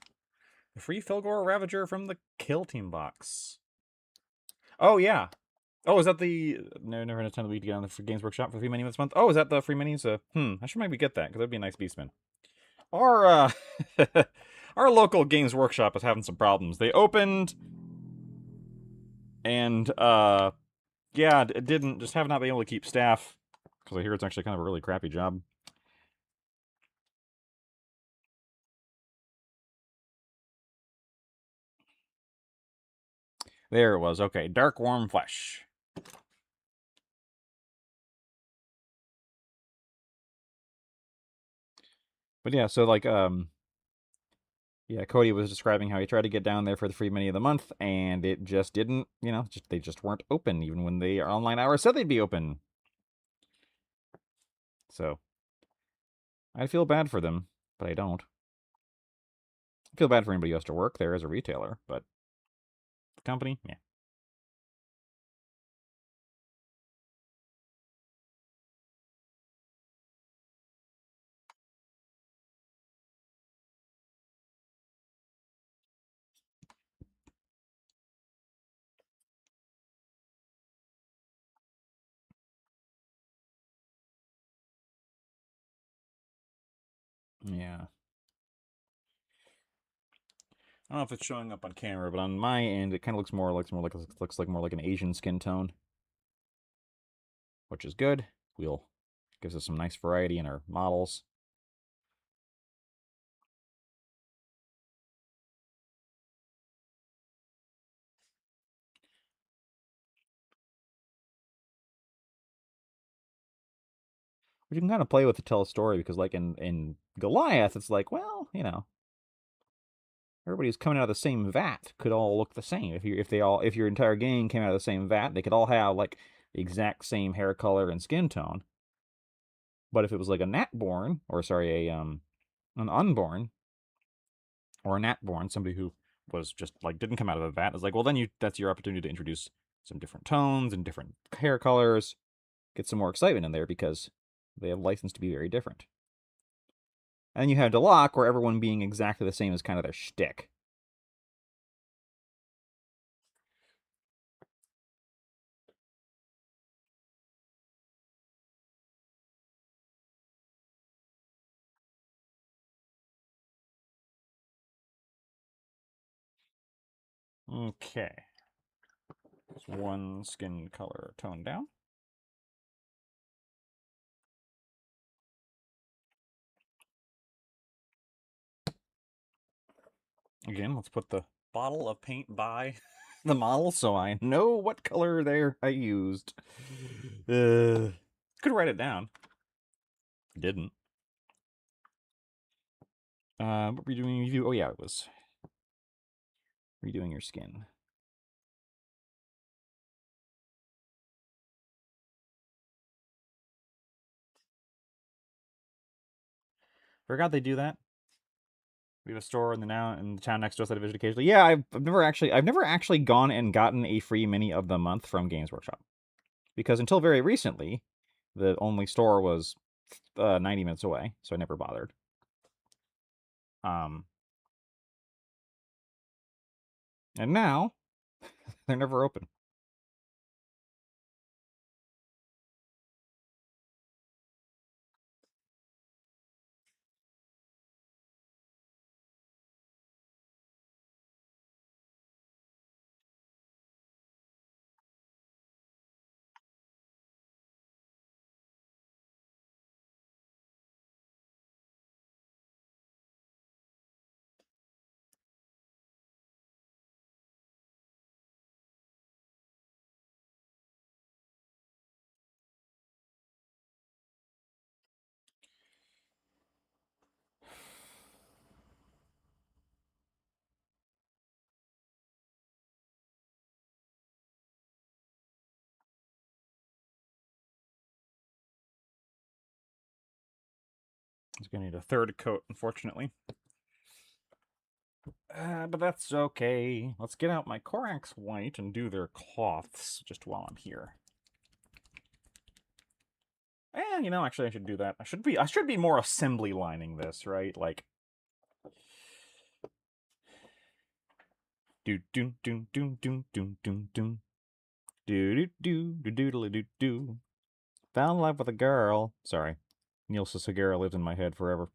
The free Filgor Ravager from the Kill Team box. Oh, yeah. Oh, is that the... No, never had a time of the week to get on the Games Workshop for the free menu this month. Oh, is that the free minis? I should maybe get that, because that'd be a nice Beastman. Our, our local Games Workshop is having some problems. They opened... And, yeah, it didn't... Just have not been able to keep staff. Because I hear it's actually kind of a really crappy job. There it was. Okay, dark warm flesh. But yeah, so like yeah, Cody was describing how he tried to get down there for the free mini of the month, and it just didn't, they just weren't open, even when the online hours said they'd be open. So I feel bad for them, but I don't. I feel bad for anybody who has to work there as a retailer, but the company, yeah. Yeah. I don't know if it's showing up on camera, but on my end, it kind of looks more like an Asian skin tone, which is good. Gives us some nice variety in our models. But you can kind of play with to tell a story because, like in Goliath, it's like, well, everybody who's coming out of the same vat could all look the same. If your entire gang came out of the same vat, they could all have like the exact same hair color and skin tone. But if it was like a natborn, or sorry, an unborn, or a natborn, somebody who was just like didn't come out of a vat, it's like, well, then that's your opportunity to introduce some different tones and different hair colors, get some more excitement in there because they have license to be very different. And you have Orlock, where everyone being exactly the same is kind of their shtick. Okay. Just one skin color tone down. Again, let's put the bottle of paint by the model so I know what color there I used. Could write it down. Didn't. What were you doing? Review? Oh yeah, it was redoing your skin. Forgot they do that. We have a store in the town next to us that I visit occasionally. Yeah, I've never actually gone and gotten a free mini of the month from Games Workshop, because until very recently, the only store was 90 minutes away, so I never bothered. And now they're never open. It's going to need a third coat, unfortunately. But that's okay. Let's get out my Corax White and do their cloths just while I'm here. Actually I should do that. I should be more assembly lining this, right? Like do do do do do do do do do do do doodly do do. Found love with a girl. Sorry. Nielsa Segura lives in my head forever.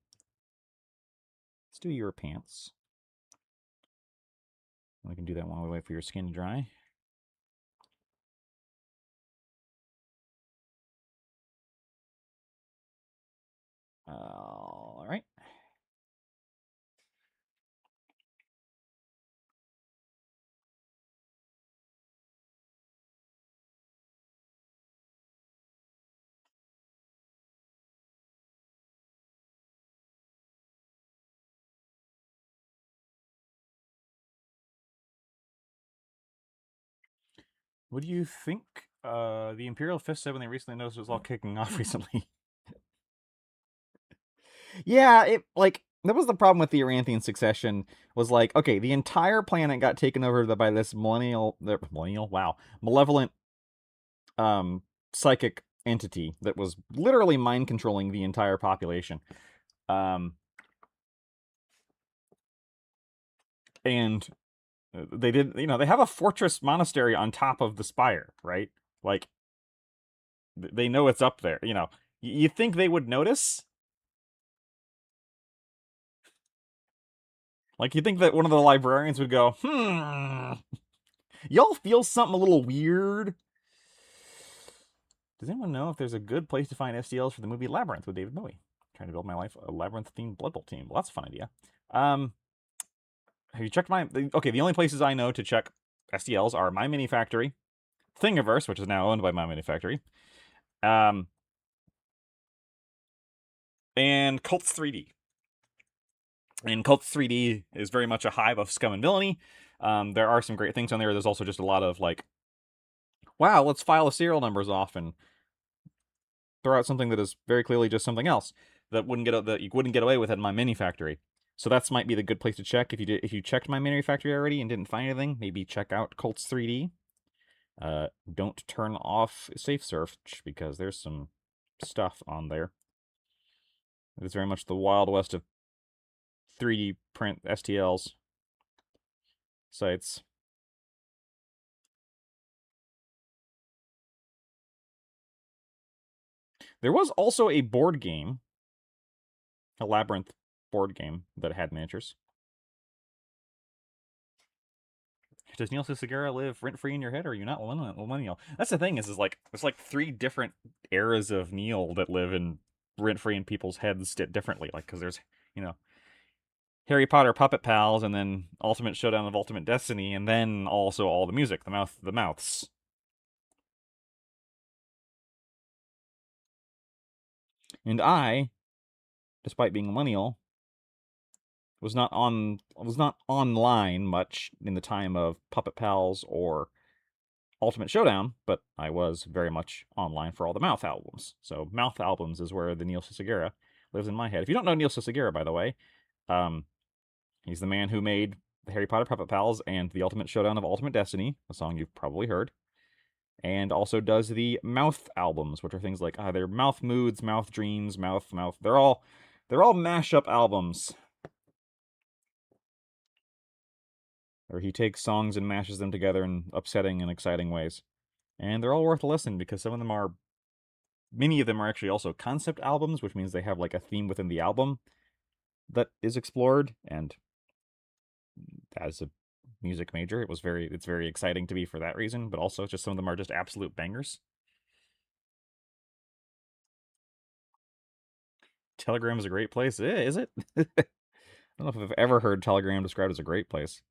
Let's do your pants. We can do that while we wait for your skin to dry. All right. What do you think? The Imperial Fist said when they recently noticed it was all kicking off recently. Yeah, that was the problem with the Aranthian succession. Was like, okay, the entire planet got taken over by this malevolent, psychic entity that was literally mind controlling the entire population. And they did, they have a fortress monastery on top of the spire, right? Like, they know it's up there. You think they would notice? Like, you think that one of the librarians would go, y'all feel something a little weird? Does anyone know if there's a good place to find STLs for the movie Labyrinth with David Bowie? Trying to build my life a Labyrinth-themed Blood Bowl team. Well, that's a fun idea. Have you checked okay, the only places I know to check STLs are My Mini Factory, Thingiverse, which is now owned by My Mini Factory, and Cults 3D. And Cult 3D is very much a hive of scum and villainy. There are some great things on there. There's also just a lot of like, wow, let's file the serial numbers off and throw out something that is very clearly just something else that you wouldn't get away with at my mini factory. So that's might be the good place to check if you checked my mini factory already and didn't find anything. Maybe check out Colts 3D. Don't turn off safe search because there's some stuff on there. It's very much the wild west of 3D print STLs sites. There was also a board game, a Labyrinth board game that had miniatures. Does Neil Segura live rent free in your head, or are you not millennial? That's the thing is like there's like 3 different eras of Neil that live in rent free in people's heads differently. Like because there's Harry Potter Puppet Pals, and then Ultimate Showdown of Ultimate Destiny, and then also all the music, the mouths. And I, despite being a millennial, was not online much in the time of Puppet Pals or Ultimate Showdown, but I was very much online for all the Mouth albums. So Mouth albums is where the Neil Segura lives in my head. If you don't know Neil Segura, by the way, he's the man who made the Harry Potter Puppet Pals and the Ultimate Showdown of Ultimate Destiny, a song you've probably heard, and also does the Mouth albums, which are things like either Mouth Moods, Mouth Dreams, Mouth. They're all mashup albums where he takes songs and mashes them together in upsetting and exciting ways. And they're all worth a listen because many of them are actually also concept albums, which means they have like a theme within the album that is explored. And as a music major, it's very exciting to be for that reason, but also just some of them are just absolute bangers. Telegram is a great place. Is it? I don't know if I've ever heard Telegram described as a great place.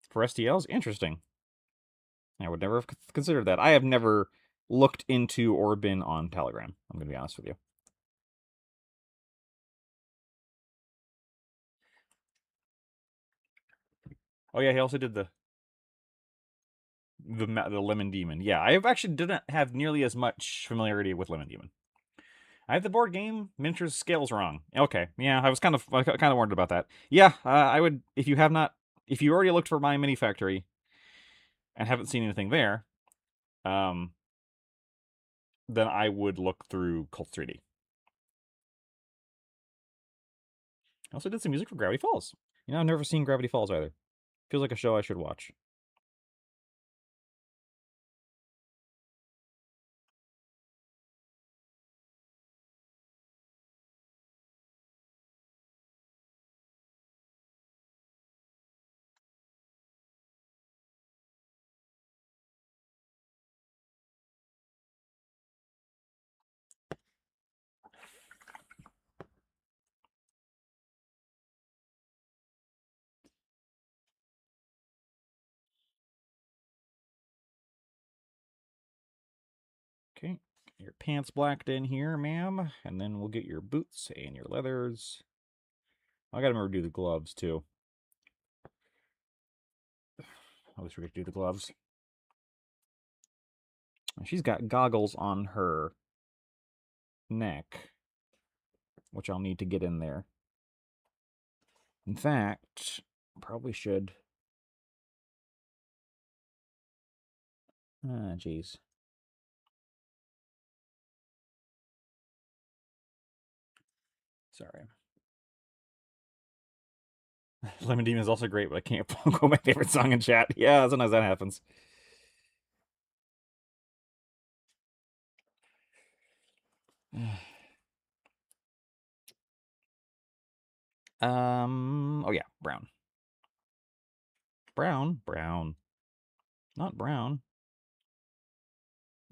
For STLs, interesting. I would never have considered that. I have never looked into or been on Telegram. I'm going to be honest with you. Oh yeah, he also did the Lemon Demon. Yeah, I actually didn't have nearly as much familiarity with Lemon Demon. I have the board game miniatures scales wrong. Okay, yeah, I was kind of worried about that. Yeah, I would if you already looked for my mini factory and haven't seen anything there, then I would look through Cult 3D. I also did some music for Gravity Falls. I've never seen Gravity Falls either. Feels like a show I should watch. Okay, get your pants blacked in here, ma'am, and then we'll get your boots and your leathers. I gotta remember to do the gloves too. I wish we could do the gloves. She's got goggles on her neck, which I'll need to get in there. In fact, probably should. Ah, jeez. Sorry. Lemon Demon is also great, but I can't quote my favorite song in chat. Yeah, sometimes that happens. Oh yeah, brown. Brown. Not brown.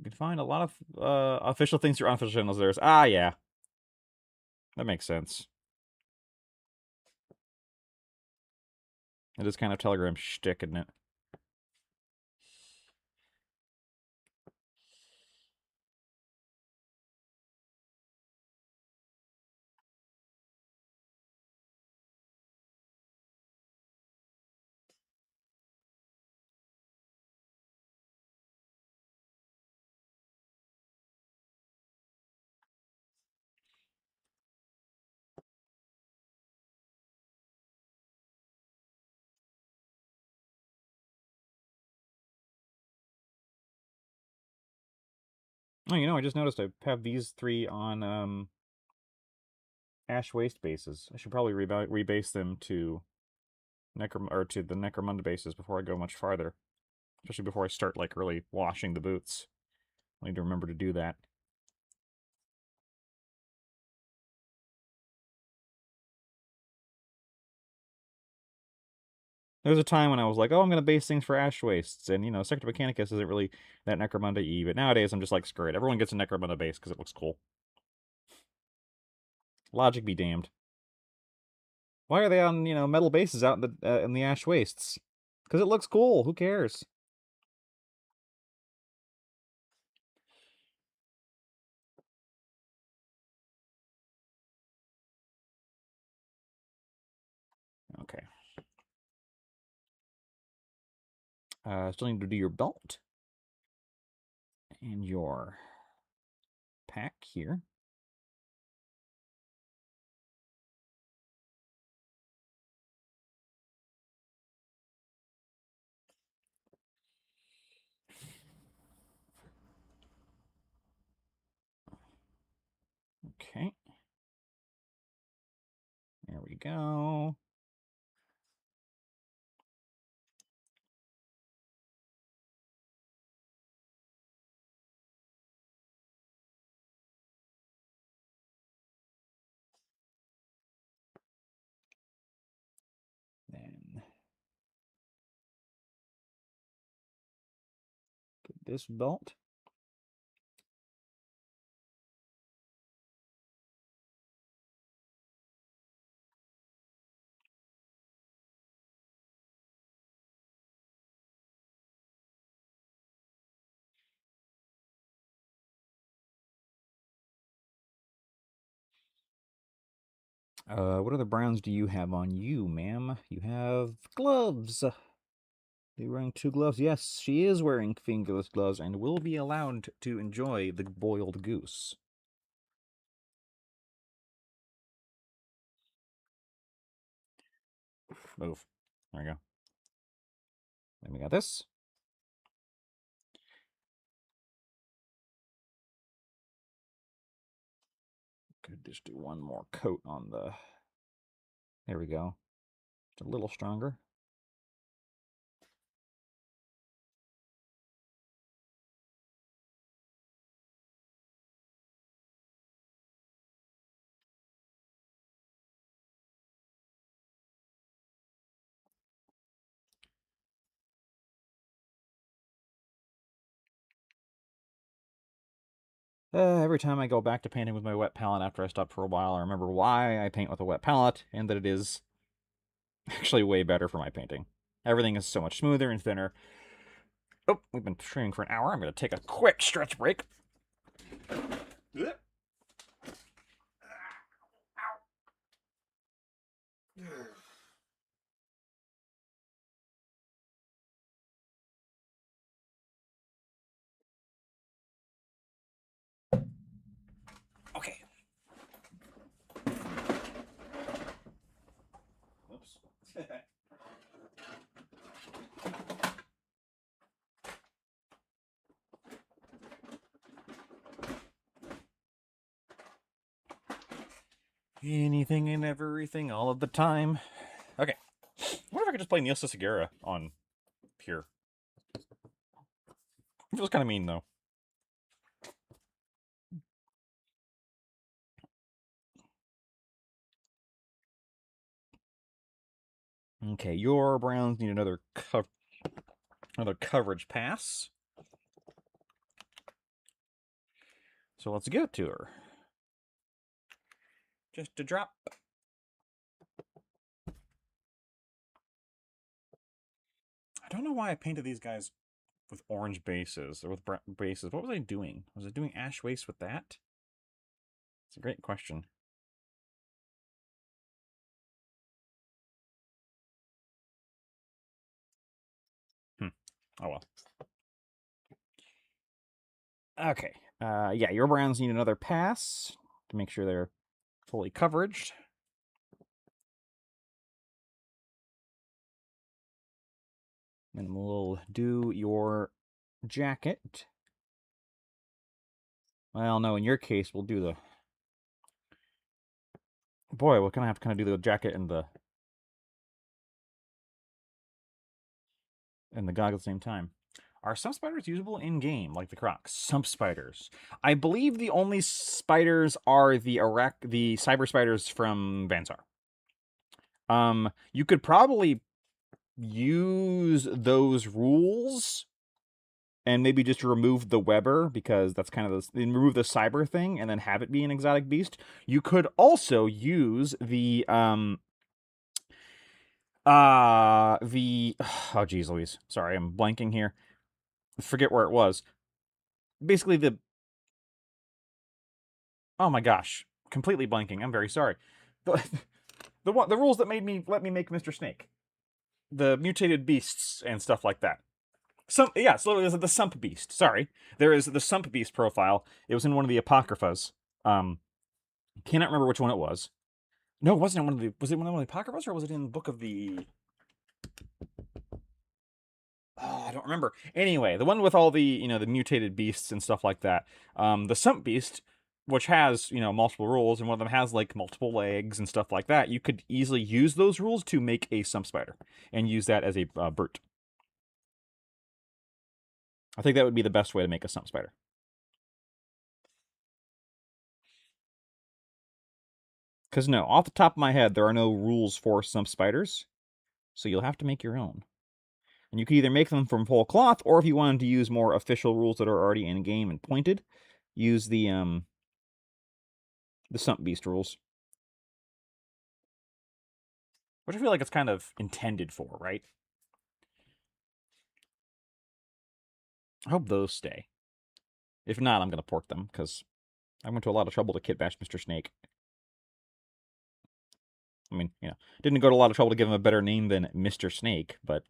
You can find a lot of official things through unofficial channels. There's yeah, that makes sense. It is kind of Telegram shtick, isn't it? Oh, I just noticed I have these 3 on Ash Waste bases. I should probably rebase them to to the Necromunda bases before I go much farther. Especially before I start, like, really washing the boots. I need to remember to do that. There was a time when I was like, oh, I'm going to base things for Ash Wastes, and, Sector Mechanicus isn't really that Necromunda-y, but nowadays I'm just like, screw it. Everyone gets a Necromunda base because it looks cool. Logic be damned. Why are they on, metal bases out in the Ash Wastes? Because it looks cool. Who cares? Okay. Still need to do your belt. And your pack here. Okay. There we go. Then get this belt. What other browns do you have on you, ma'am? You have gloves. You're wearing 2 gloves. Yes, she is wearing fingerless gloves and will be allowed to enjoy the boiled goose. Move. There we go. Then we got this. Could just do one more coat on the... There we go. Just a little stronger. Every time I go back to painting with my wet palette after I stop for a while, I remember why I paint with a wet palette, and that it is actually way better for my painting. Everything is so much smoother and thinner. Oh, we've been streaming for an hour. I'm going to take a quick stretch break. Okay. Oops. Anything and everything all of the time. Okay. I wonder if I could just play Neil Cicigera on here. It feels kind of mean, though. Okay, your Browns need another coverage pass. So let's give it to her. Just a drop. I don't know why I painted these guys with orange bases or with bases. What was I doing? Was I doing ash waste with that? It's a great question. Oh well. Okay. Yeah, your browns need another pass to make sure they're fully coveraged. And we'll do your jacket. Well, no, in your case, we'll do the... Boy, we're gonna have to kind of do the jacket and the gog at the same time. Are some spiders usable in-game, like the crocs? Some spiders. I believe the only spiders are the cyber spiders from Vansar. You could probably use those rules and maybe just remove the Weber, because that's kind of remove the cyber thing and then have it be an exotic beast. You could also use the oh geez Louise, sorry, I'm blanking here. Forget where it was. Basically oh my gosh, completely blanking. I'm very sorry. The rules that let me make Mr. Snake, the mutated beasts and stuff like that. So there's the Sump Beast. Sorry, there is the Sump Beast profile. It was in one of the Apocryphas. Cannot remember which one it was. No, it wasn't in one of the. Was it one of the Apocryphas, or was it in the Book of the? Oh, I don't remember. Anyway, the one with all the the mutated beasts and stuff like that. The Sump Beast, which has multiple rules, and one of them has like multiple legs and stuff like that. You could easily use those rules to make a Sump Spider and use that as a brute. I think that would be the best way to make a Sump Spider. Because no, off the top of my head, there are no rules for Sump Spiders, so you'll have to make your own. And you can either make them from whole cloth, or if you wanted to use more official rules that are already in game and pointed, use the Sump Beast rules. Which I feel like it's kind of intended for, right? I hope those stay. If not, I'm going to port them, because I went to a lot of trouble to kit bash Mr. Snake. I mean, didn't go to a lot of trouble to give him a better name than Mr. Snake, but...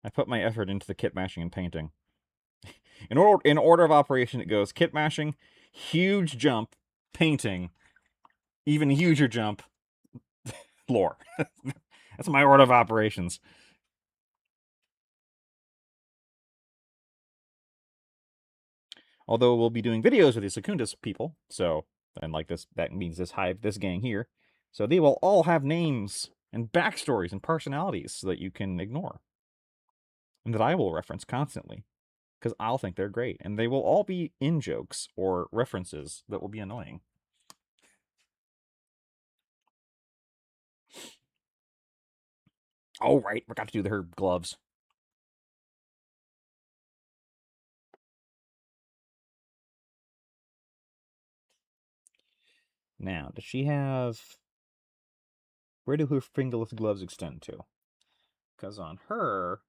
I put my effort into the kit mashing and painting. In order of operation, it goes kit mashing, huge jump, painting, even huger jump, lore. That's my order of operations. Although we'll be doing videos with the Secundus people, so, and like this, that means this hive, this gang here, so they will all have names and backstories and personalities so that you can ignore. And that I will reference constantly, because I'll think they're great. And they will all be in-jokes or references that will be annoying. Oh, right, forgot to do her gloves. Now, does she have... Where do her fingerless gloves extend to? Because on her,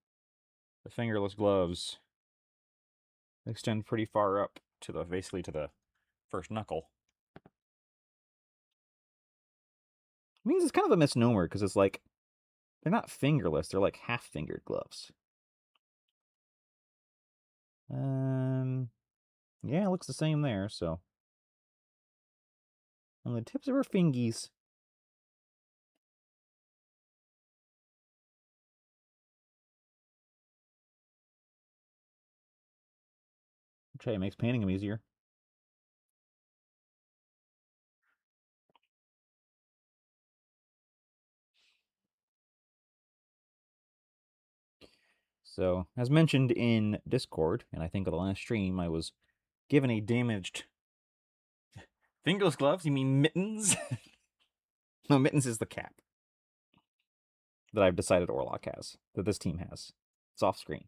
the fingerless gloves extend pretty far up to basically to the first knuckle. It means it's kind of a misnomer, because it's like, they're not fingerless, they're like half-fingered gloves. Yeah, it looks the same there, so. On the tips of her fingies. Okay, it makes painting them easier. So, as mentioned in Discord, and I think on the last stream, I was given a damaged fingerless gloves. You mean mittens? No, mittens is the cap. that I've decided Orlock has, that this team has. It's off screen.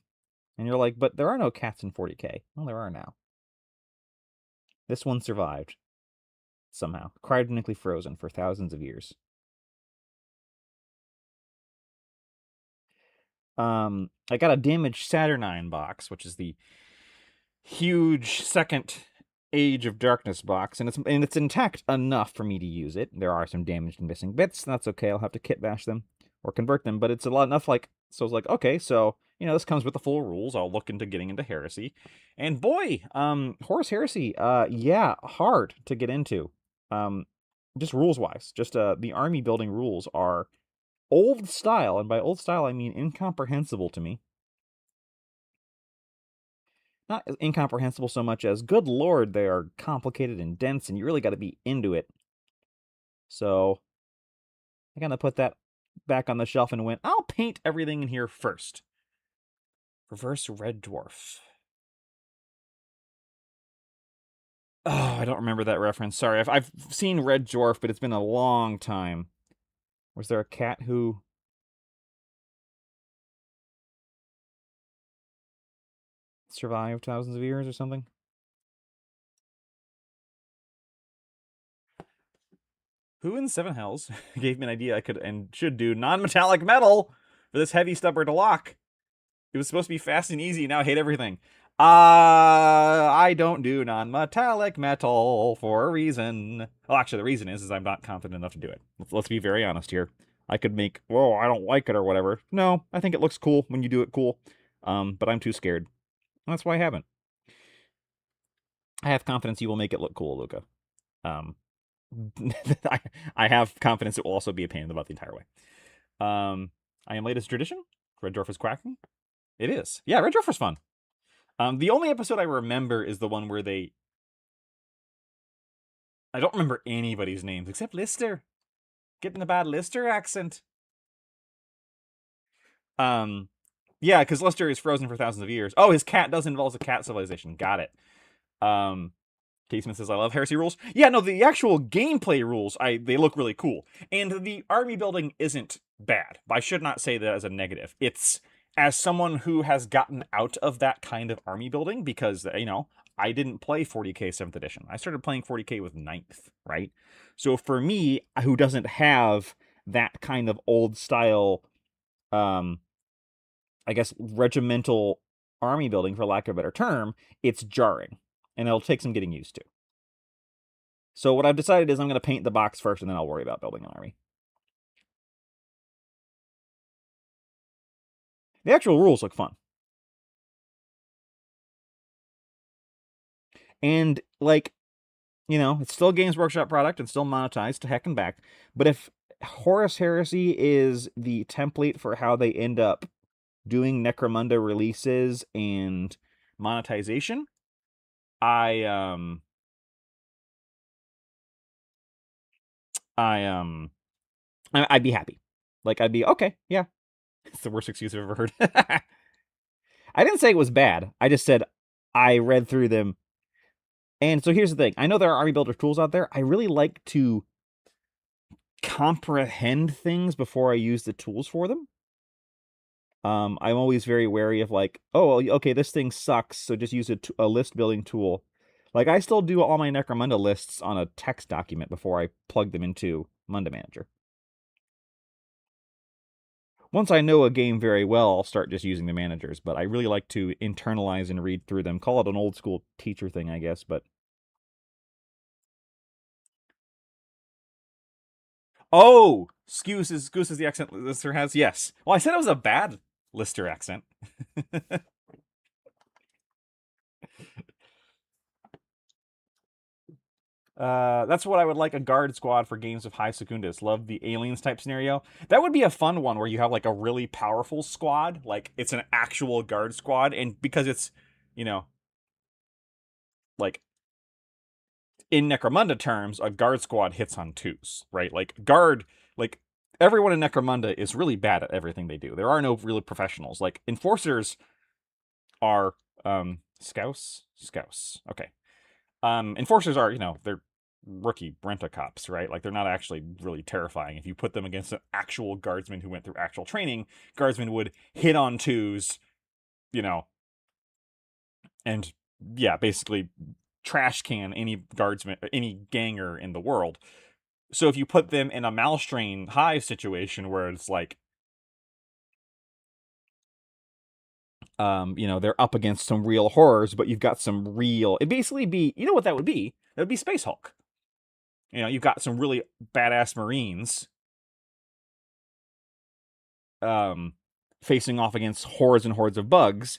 And you're like, but there are no cats in 40k. Well, there are now. This one survived. Somehow. Cryogenically frozen for thousands of years. I got a damaged Saturnine box, which is the huge second Age of Darkness box, and it's intact enough for me to use it. There are some damaged and missing bits, and that's okay. I'll have to kit bash them or convert them, but it's a lot enough. Like, so I was like, okay, so this comes with the full rules. I'll look into getting into Heresy, and boy, Horus Heresy, yeah, hard to get into. Just rules wise, just the army building rules are old style, and by old style I mean incomprehensible to me. Not incomprehensible so much as, good lord, they are complicated and dense, and you really got to be into it. So I kind of put that back on the shelf and went, I'll paint everything in here first. Reverse Red Dwarf. Oh, I don't remember that reference. Sorry, I've seen Red Dwarf, but it's been a long time. Was there a cat who... survived thousands of years or something? Who in Seven Hells gave me an idea I could and should do non-metallic metal for this heavy stubber to lock? It was supposed to be fast and easy, now I hate everything. I don't do non-metallic metal for a reason. Well, actually, the reason is I'm not confident enough to do it. Let's be very honest here. I could make, whoa, I don't like it or whatever. No, I think it looks cool when you do it cool. But I'm too scared. And that's why I haven't. I have confidence you will make it look cool, Luca. I have confidence it will also be a pain in the butt the entire way. I am latest tradition. Red Dwarf is quacking. It is. Yeah, Red Dwarf was fun. The only episode I remember is the one where I don't remember anybody's names except Lister. Getting a bad Lister accent. Yeah, because Lister is frozen for thousands of years. Oh, his cat does involve a cat civilization. Got it. Casement says, I love Heresy rules. Yeah, no, the actual gameplay rules, they look really cool. And the army building isn't bad. I should not say that as a negative. It's, as someone who has gotten out of that kind of army building, because, I didn't play 40k 7th edition. I started playing 40k with 9th, right? So for me, who doesn't have that kind of old style, I guess, regimental army building, for lack of a better term, it's jarring. And it'll take some getting used to. So what I've decided is I'm going to paint the box first, and then I'll worry about building an army. The actual rules look fun. And, it's still a Games Workshop product and still monetized to heck and back. But if Horus Heresy is the template for how they end up doing Necromunda releases and monetization, I'd be happy. I'd be, okay, yeah. It's the worst excuse I've ever heard. I didn't say it was bad. I just said I read through them. And so here's the thing. I know there are army builder tools out there. I really like to comprehend things before I use the tools for them. I'm always very wary of oh, okay, this thing sucks, so just use a list building tool. I still do all my Necromunda lists on a text document before I plug them into Munda Manager. Once I know a game very well, I'll start just using the managers, but I really like to internalize and read through them. Call it an old school teacher thing, I guess, but... Oh! Goose is the accent Lister has? Yes. Well, I said it was a bad Lister accent. That's what I would like a guard squad for games of High Secundus. Love the aliens type scenario. That would be a fun one where you have a really powerful squad. It's an actual guard squad. And because it's, in Necromunda terms, a guard squad hits on 2s, right? Everyone in Necromunda is really bad at everything they do. There are no really professionals. Enforcers are, Scouse? Scouse. Okay. Enforcers are, they're rookie Brent-a-cops, right? Like, they're not actually really terrifying. If you put them against an actual guardsman who went through actual training, guardsmen would hit on twos, you know, and yeah, basically trash can any guardsman, any ganger in the world. So if you put them in a Malstrain Hive situation where it's like, they're up against some real horrors, but you've got some real, it'd basically be, you know what that would be? That would be Space Hulk. You've got some really badass Marines facing off against hordes and hordes of bugs,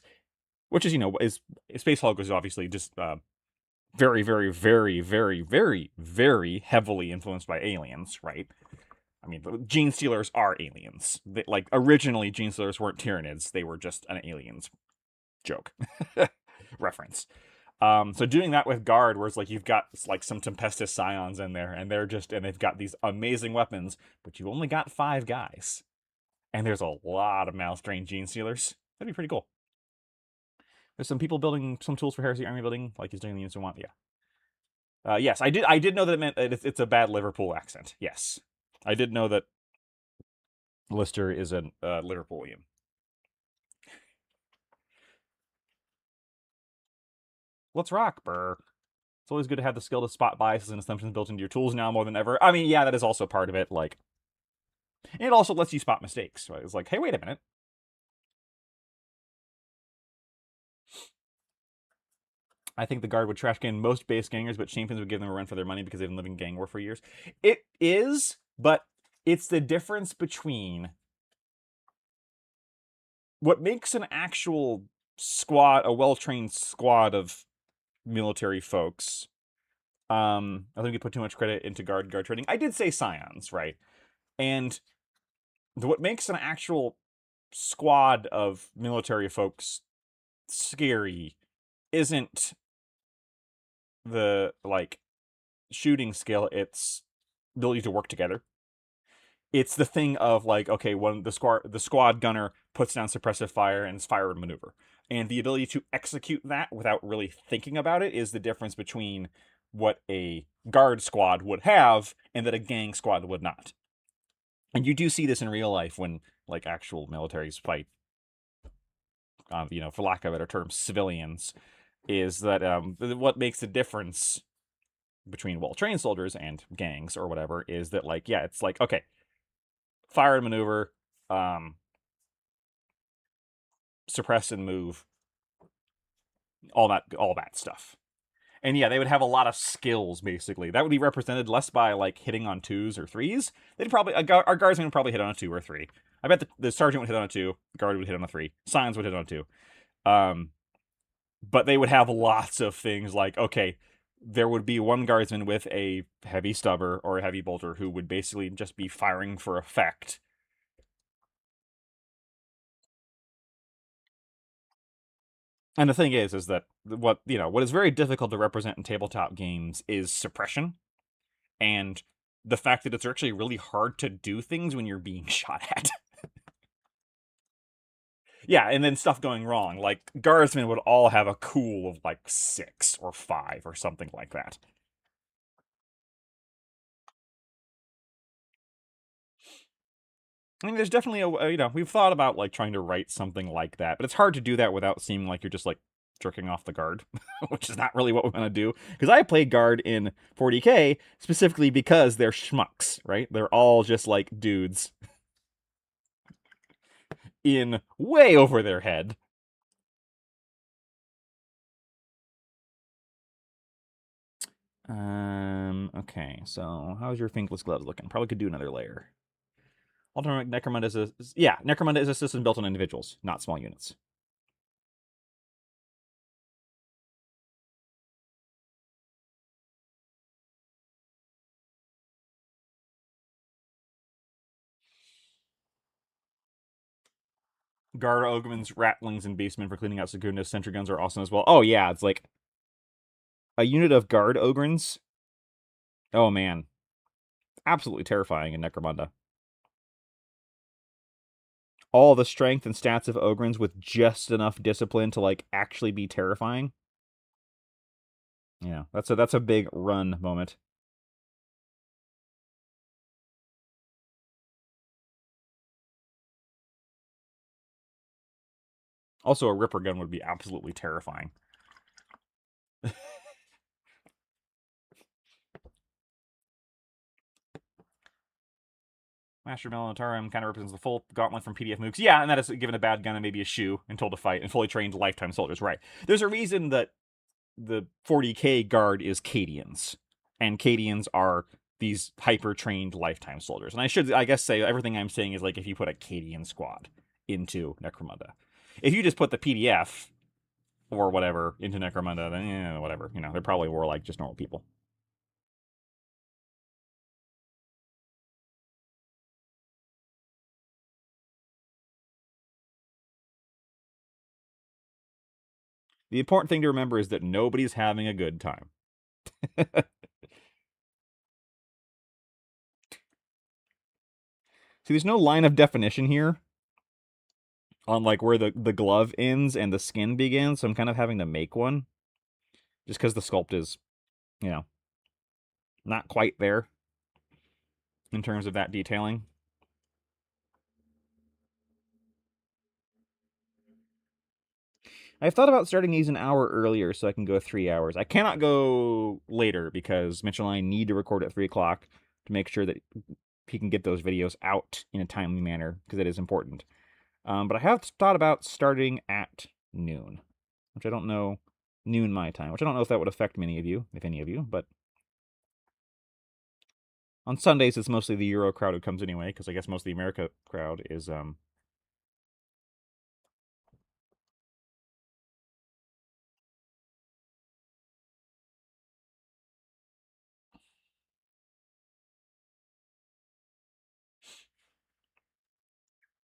which is Space Hulk is obviously just very, very, very, very, very, very heavily influenced by aliens, right? I mean, the Gene Stealers are aliens. Originally, Gene Stealers weren't Tyranids; they were just an aliens joke reference. So doing that with Guard, where it's like you've got like some Tempestus Scions in there, and they've got these amazing weapons, but you've only got 5 guys, and there's a lot of Malstrain Gene Stealers. That'd be pretty cool. There's some people building some tools for Heresy Army building, like he's doing the units we want. Yeah. Yes, I did know that it meant it's a bad Liverpool accent. Yes, I did know that Lister is a Liverpoolian. Let's rock, brr. It's always good to have the skill to spot biases and assumptions built into your tools now more than ever. I mean, yeah, that is also part of it. Like, and it also lets you spot mistakes. Right? It's like, hey, wait a minute. I think the Guard would trash can most base gangers, but champions would give them a run for their money because they've been living gang war for years. It is, but it's the difference between what makes an actual squad, a well-trained squad of military folks. I think we put too much credit into guard training. I did say Scions, right? And what makes an actual squad of military folks scary isn't the shooting skill, it's ability to work together. It's the thing of like, okay, when the squad gunner puts down suppressive fire and it's fire and maneuver. And the ability to execute that without really thinking about it is the difference between what a guard squad would have and that a gang squad would not. And you do see this in real life when like actual militaries fight, for lack of a better term, civilians, is that what makes the difference between well-trained soldiers and gangs or whatever is that it's like, okay, fire and maneuver, suppress and move, all that stuff. And yeah, they would have a lot of skills, basically. That would be represented less by, hitting on 2s or 3s. They'd probably, our guardsmen would probably hit on a 2 or 3. I bet the sergeant would hit on a 2, the guard would hit on a 3, Scions would hit on a 2. But they would have lots of things like, okay, there would be one guardsman with a heavy stubber or a heavy bolter who would basically just be firing for effect. And the thing is that what is very difficult to represent in tabletop games is suppression, and the fact that it's actually really hard to do things when you're being shot at. Yeah, and then stuff going wrong. Like, guardsmen would all have a cool of 6 or 5 or something like that. I mean, there's definitely we've thought about trying to write something like that, but it's hard to do that without seeming like you're just jerking off the guard, which is not really what we're gonna do. Because I played guard in 40k specifically because they're schmucks, right? They're all just dudes in way over their head. Okay, so how's your Finkless gloves looking? Probably could do another layer. Ultimate Necromunda Necromunda is a system built on individuals, not small units. Guard Ogmans, Ratlings, and Beastmen for cleaning out Secundus. Sentry guns are awesome as well. Oh yeah, it's like a unit of Guard Ogrins. Oh man, absolutely terrifying in Necromunda. All the strength and stats of Ogrins with just enough discipline to actually be terrifying. Yeah, that's a big run moment. Also, a Ripper gun would be absolutely terrifying. Master Militarum kind of represents the full gauntlet from PDF MOOCs. Yeah, and that is given a bad gun and maybe a shoe and told to fight, and fully trained lifetime soldiers. Right. There's a reason that the 40k guard is Cadians, and Cadians are these hyper-trained lifetime soldiers. And I guess, say everything I'm saying is like if you put a Cadian squad into Necromunda. If you just put the PDF or whatever into Necromunda, then whatever. They're probably more like just normal people. The important thing to remember is that nobody's having a good time. See, there's no line of definition here on like where the glove ends and the skin begins, so I'm kind of having to make one. Just because the sculpt is, not quite there in terms of that detailing. I've thought about starting these an hour earlier so I can go 3 hours. I cannot go later because Mitchell and I need to record at 3 o'clock to make sure that he can get those videos out in a timely manner because it is important. But I have thought about starting at noon, which I don't know, noon my time, which I don't know if that would affect many of you, if any of you, but on Sundays it's mostly the Euro crowd who comes anyway, because I guess most of the America crowd is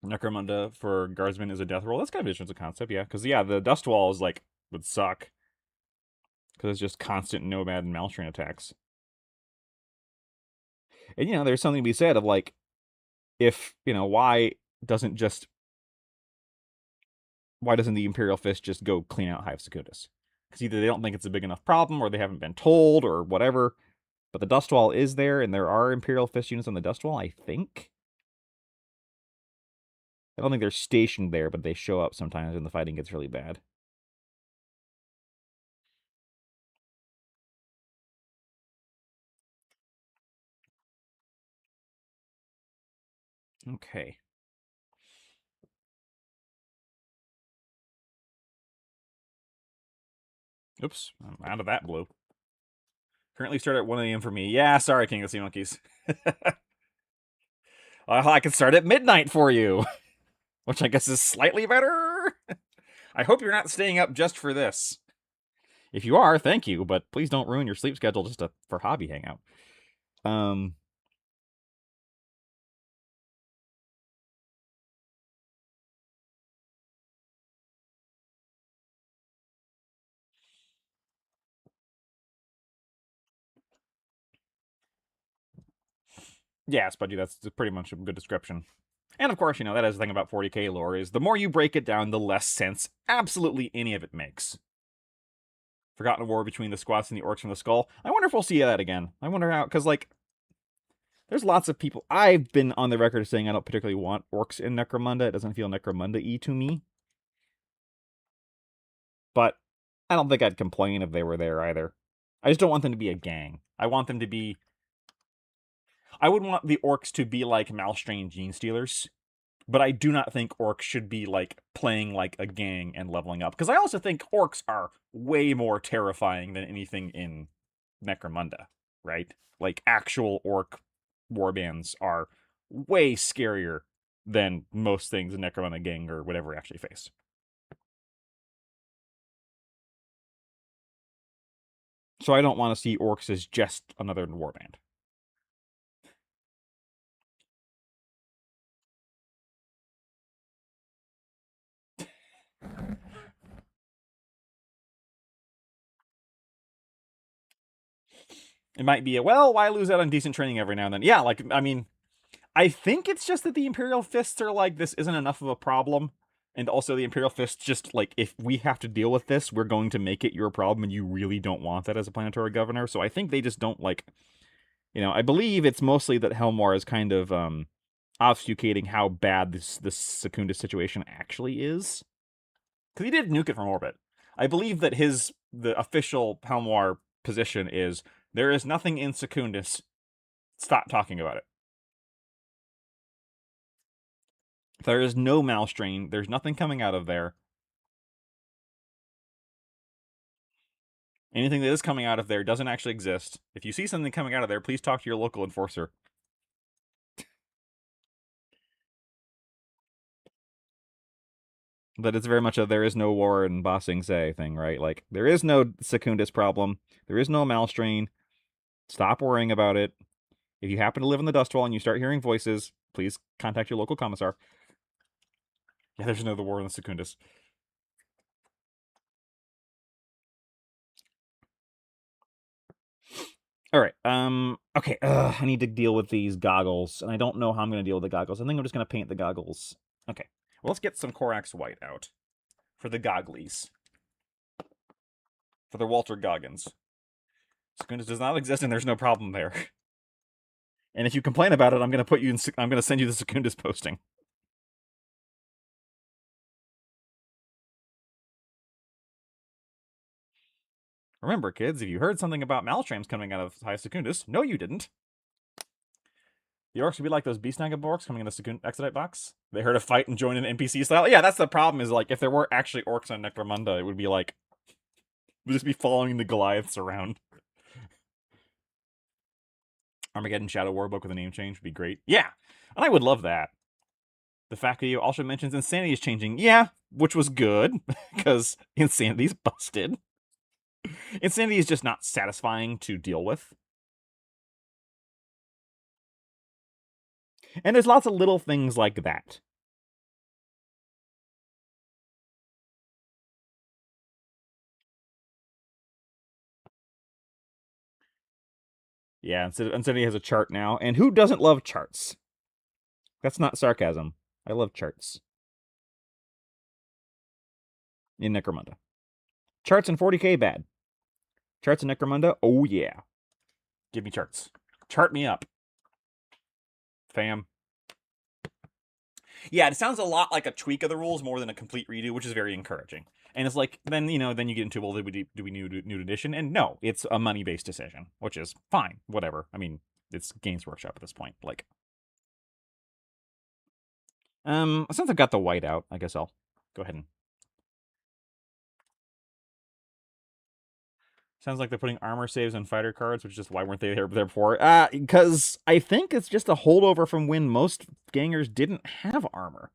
Necromunda for Guardsman is a death roll. That's kind of interesting as a concept, yeah. Because, yeah, the Dust Wall is, like, would suck. Because it's just constant Nomad and Malstrain attacks. And, there's something to be said of, like, if, why doesn't the Imperial Fist just go clean out Hive Secundus? Because either they don't think it's a big enough problem, or they haven't been told, or whatever. But the Dust Wall is there, and there are Imperial Fist units on the Dust Wall, I think. I don't think they're stationed there, but they show up sometimes when the fighting gets really bad. Okay. Oops, I'm out of that blue. Currently start at 1 a.m. for me. Yeah, sorry, King of the Sea Monkeys. I can start at midnight for you, which I guess is slightly better. I hope you're not staying up just for this. If you are, thank you, but please don't ruin your sleep schedule just for hobby hangout. Yeah, Spudgy, that's pretty much a good description. And of course, that is the thing about 40k lore is the more you break it down, the less sense absolutely any of it makes. Forgotten war between the squats and the orcs from the skull. I wonder if we'll see that again. I wonder how, because, like, there's lots of people. I've been on the record of saying I don't particularly want orcs in Necromunda. It doesn't feel Necromunda-y to me. But I don't think I'd complain if they were there either. I just don't want them to be a gang. I want them to be... I would want the orcs to be like Malstrain Gene Stealers, but I do not think orcs should be like playing like a gang and leveling up. Because I also think orcs are way more terrifying than anything in Necromunda, right? Like actual orc warbands are way scarier than most things in Necromunda gang or whatever we actually face. So I don't want to see orcs as just another warband. It might be why lose out on decent training every now and then? Yeah, like, I mean, I think it's just that the Imperial Fists are like, this isn't enough of a problem. And also the Imperial Fists just, like, if we have to deal with this, we're going to make it your problem, and you really don't want that as a planetary governor. So I think they just don't, like, I believe it's mostly that Helmwar is kind of obfuscating how bad this Secundus situation actually is. Because he did nuke it from orbit. I believe that the official Palmoir position is there is nothing in Secundus. Stop talking about it. There is no Malstrain. There's nothing coming out of there. Anything that is coming out of there doesn't actually exist. If you see something coming out of there, please talk to your local enforcer. But it's very much a there is no war in Ba Sing Se thing, right? Like, there is no Secundus problem. There is no Malstrain. Stop worrying about it. If you happen to live in the Dust Wall and you start hearing voices, please contact your local commissar. Yeah, there's no the war in the Secundus. All right. Okay. I need to deal with these goggles, and I don't know how I'm going to deal with the goggles. I think I'm just going to paint the goggles. Okay. Well, let's get some Corax White out for the gogglies. For the Walter Goggins. Secundus does not exist, and there's no problem there. And if you complain about it, I'm going to put you in. I'm going to send you the Secundus posting. Remember, kids, if you heard something about Maltrams coming out of High Secundus, no, you didn't. The orcs would be like those beast naga orcs coming in the Secund Exodite box. They heard a fight and joined an NPC style. Yeah, that's the problem. Is like if there were actually orcs on Necromunda, it would be like we'd just be following the Goliaths around. Armageddon Shadow Warbook with a name change would be great. Yeah, and I would love that. The faculty also mentions Insanity is changing. Yeah, which was good, because Insanity's busted. Insanity is just not satisfying to deal with. And there's lots of little things like that. Yeah, Insanity has a chart now, and who doesn't love charts? That's not sarcasm. I love charts. In Necromunda. Charts in 40k, bad. Charts in Necromunda, oh yeah. Give me charts. Chart me up. Fam. Yeah, it sounds a lot like a tweak of the rules more than a complete redo, which is very encouraging. And it's like, then, then you get into, well, do we need new edition? And no, it's a money-based decision, which is fine. Whatever. I mean, it's Games Workshop at this point. Like, since I've got the white out, I guess I'll go ahead and... Sounds like they're putting armor saves on fighter cards, which is just why weren't they there before? Because I think it's just a holdover from when most gangers didn't have armor.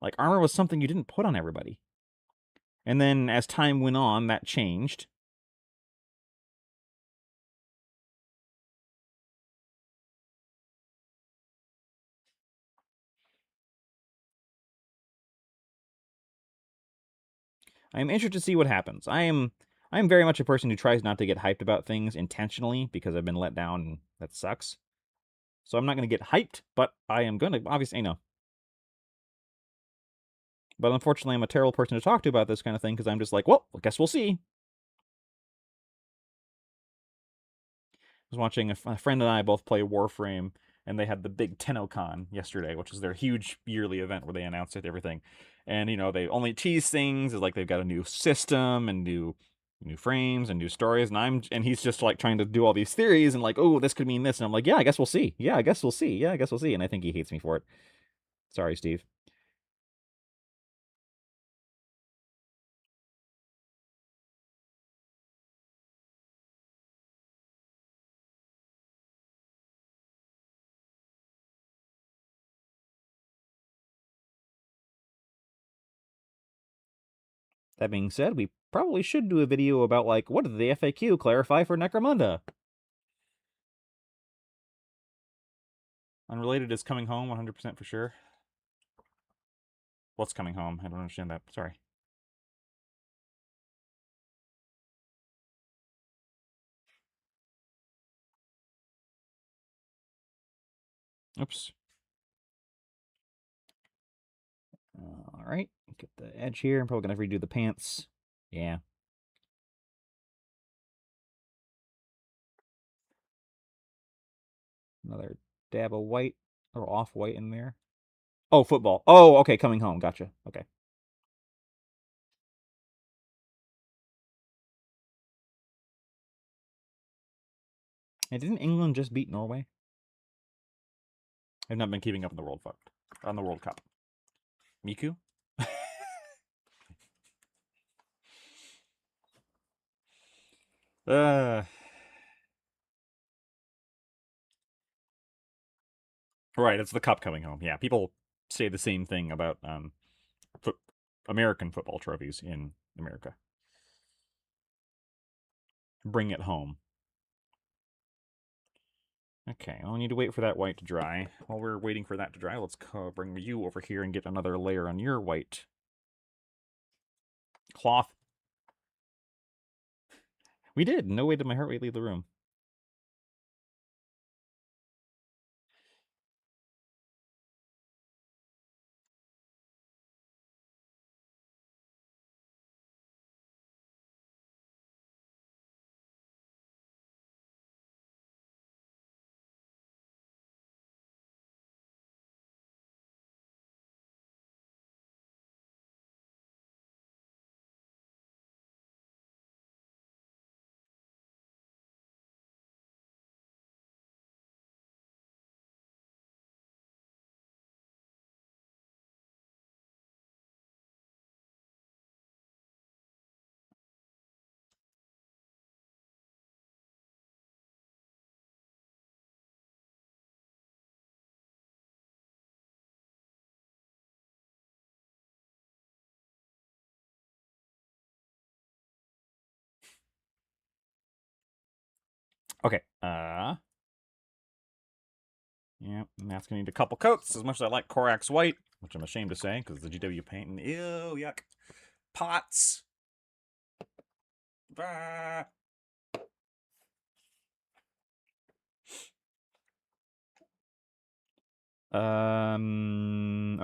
Like, armor was something you didn't put on everybody. And then as time went on, that changed. I am interested to see what happens. I am very much a person who tries not to get hyped about things intentionally because I've been let down and that sucks. So I'm not going to get hyped, but I am going to, obviously, But unfortunately, I'm a terrible person to talk to about this kind of thing because I'm just like, well, I guess we'll see. I was watching a friend and I both play Warframe, and they had the big TennoCon yesterday, which is their huge yearly event where they announce everything. And they only tease things. It's like they've got a new system and new frames and new stories, and he's just like trying to do all these theories and like, oh, this could mean this, and I'm like, yeah, I guess we'll see. Yeah, I guess we'll see. Yeah, I guess we'll see. And I think he hates me for it. Sorry, Steve. That being said, we probably should do a video about like what did the FAQ clarify for Necromunda. Unrelated is coming home 100% for sure. What's coming home? I don't understand that. Sorry. Oops. All right. Get the edge here. I'm probably going to redo the pants. Yeah. Another dab of white or off white in there. Oh, football. Oh, okay. Coming home. Gotcha. Okay. Hey, didn't England just beat Norway? I've not been keeping up in the World Cup. Miku? Right, it's the cup coming home. Yeah, people say the same thing about foot American football trophies in America. Bring it home. Okay, well, we need to wait for that white to dry. While we're waiting for that to dry, let's bring you over here and get another layer on your white cloth. We did. No way did my heart rate leave the room. Okay. Yeah, and that's going to need a couple coats, as much as I like Korax White, which I'm ashamed to say, because the GW paint, and ew, yuck. Pots! Bah.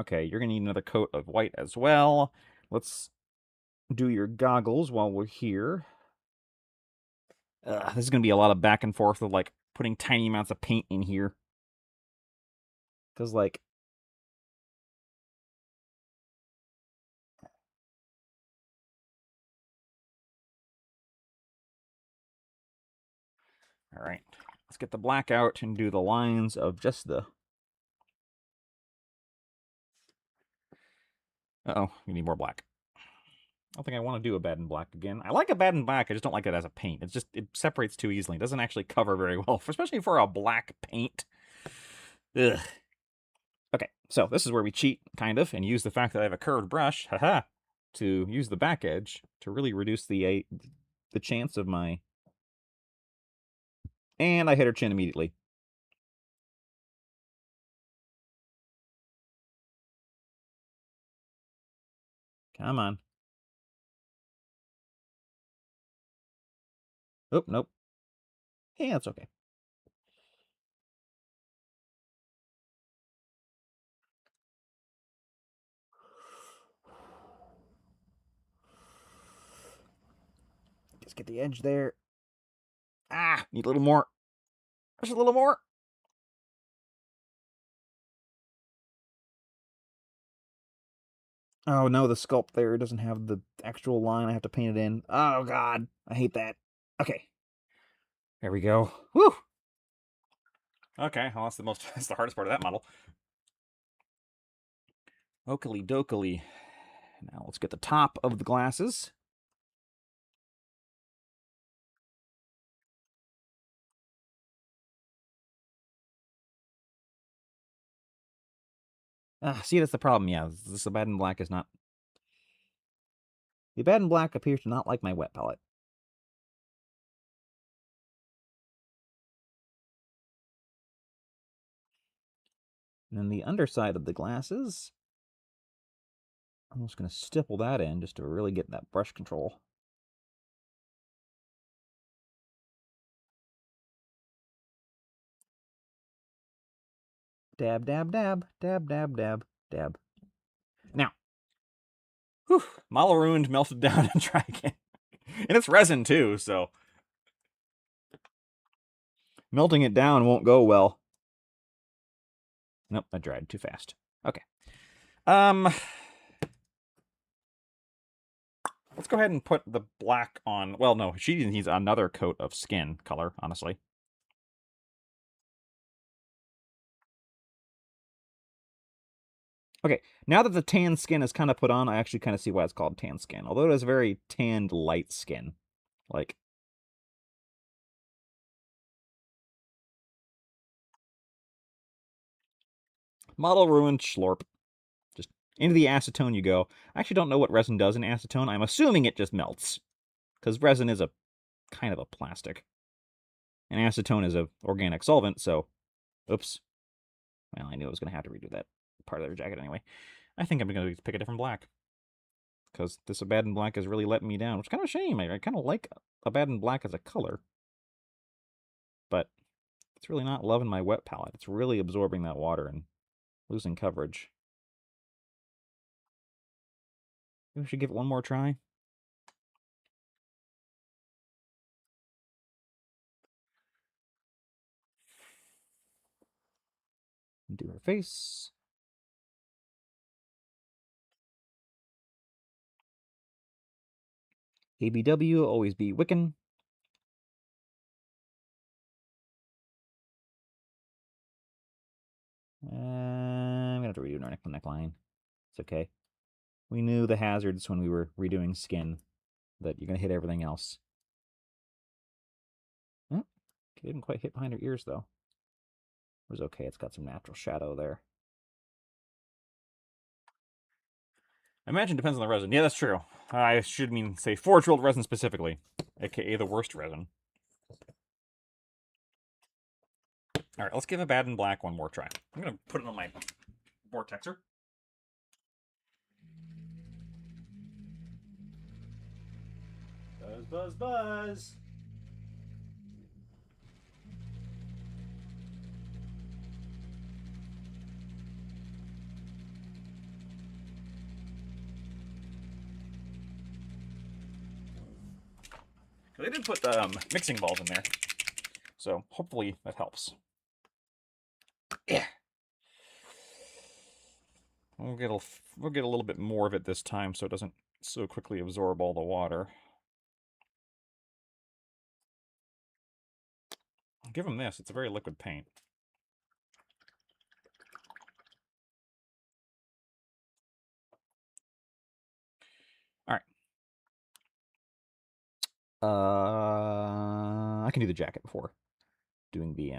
Okay, you're going to need another coat of white as well. Let's do your goggles while we're here. This is going to be a lot of back and forth of, like, putting tiny amounts of paint in here. Because, like... Alright, let's get the black out and do the lines of just the... Uh-oh, we need more black. I don't think I want to do a bad and black again. I like a bad and black, I just don't like it as a paint. It separates too easily. It doesn't actually cover very well, especially for a black paint. Ugh. Okay, so this is where we cheat, kind of, and use the fact that I have a curved brush, haha, to use the back edge to really reduce the chance of my... And I hit her chin immediately. Come on. Oh, nope. Yeah, it's okay. Just get the edge there. Ah, need a little more. Just a little more. Oh no, the sculpt there doesn't have the actual line. I have to paint it in. Oh god, I hate that. Okay. There we go. Woo! Okay, well that's the hardest part of that model. Oakley dokley. Now let's get the top of the glasses. See, that's the problem. Yeah, this the bad and black is not... The bad and black appears to not like my wet palette. And then the underside of the glasses, I'm just going to stipple that in just to really get that brush control. Dab, dab, dab, dab, dab, dab, dab. Now, whew, model ruined, melted down, and try again. And it's resin too, so melting it down won't go well. Nope, I dried too fast. Okay. Let's go ahead and put the black on. Well, no, she needs another coat of skin color, honestly. Okay, now that the tan skin is kind of put on, I actually kind of see why it's called tan skin. Although it is very tanned, light skin. Like, model ruined, schlorp. Just into the acetone you go. I actually don't know what resin does in acetone. I'm assuming it just melts. Because resin is a kind of a plastic. And acetone is a organic solvent, so... Oops. Well, I knew I was going to have to redo that part of their jacket anyway. I think I'm going to pick a different black. Because this Abaddon black is really letting me down, which is kind of a shame. I kind of like Abaddon black as a color. But it's really not loving my wet palette. It's really absorbing that water and losing coverage. Maybe we should give it one more try. Do her face. ABW, always be Wiccan. I'm going to have to redo our neckline. It's okay. We knew the hazards when we were redoing skin, that you're going to hit everything else. Oh, it didn't quite hit behind her ears, though. It was okay. It's got some natural shadow there. I imagine it depends on the resin. Yeah, that's true. I should say Forge World resin specifically, aka the worst resin. All right, let's give Abaddon Black one more try. I'm going to put it on my Vortexer. Buzz, buzz, buzz. They did put mixing balls in there, so hopefully that helps. Yeah. We'll get a little bit more of it this time, so it doesn't so quickly absorb all the water. I'll give them this. It's a very liquid paint. All right. I can do the jacket before doing the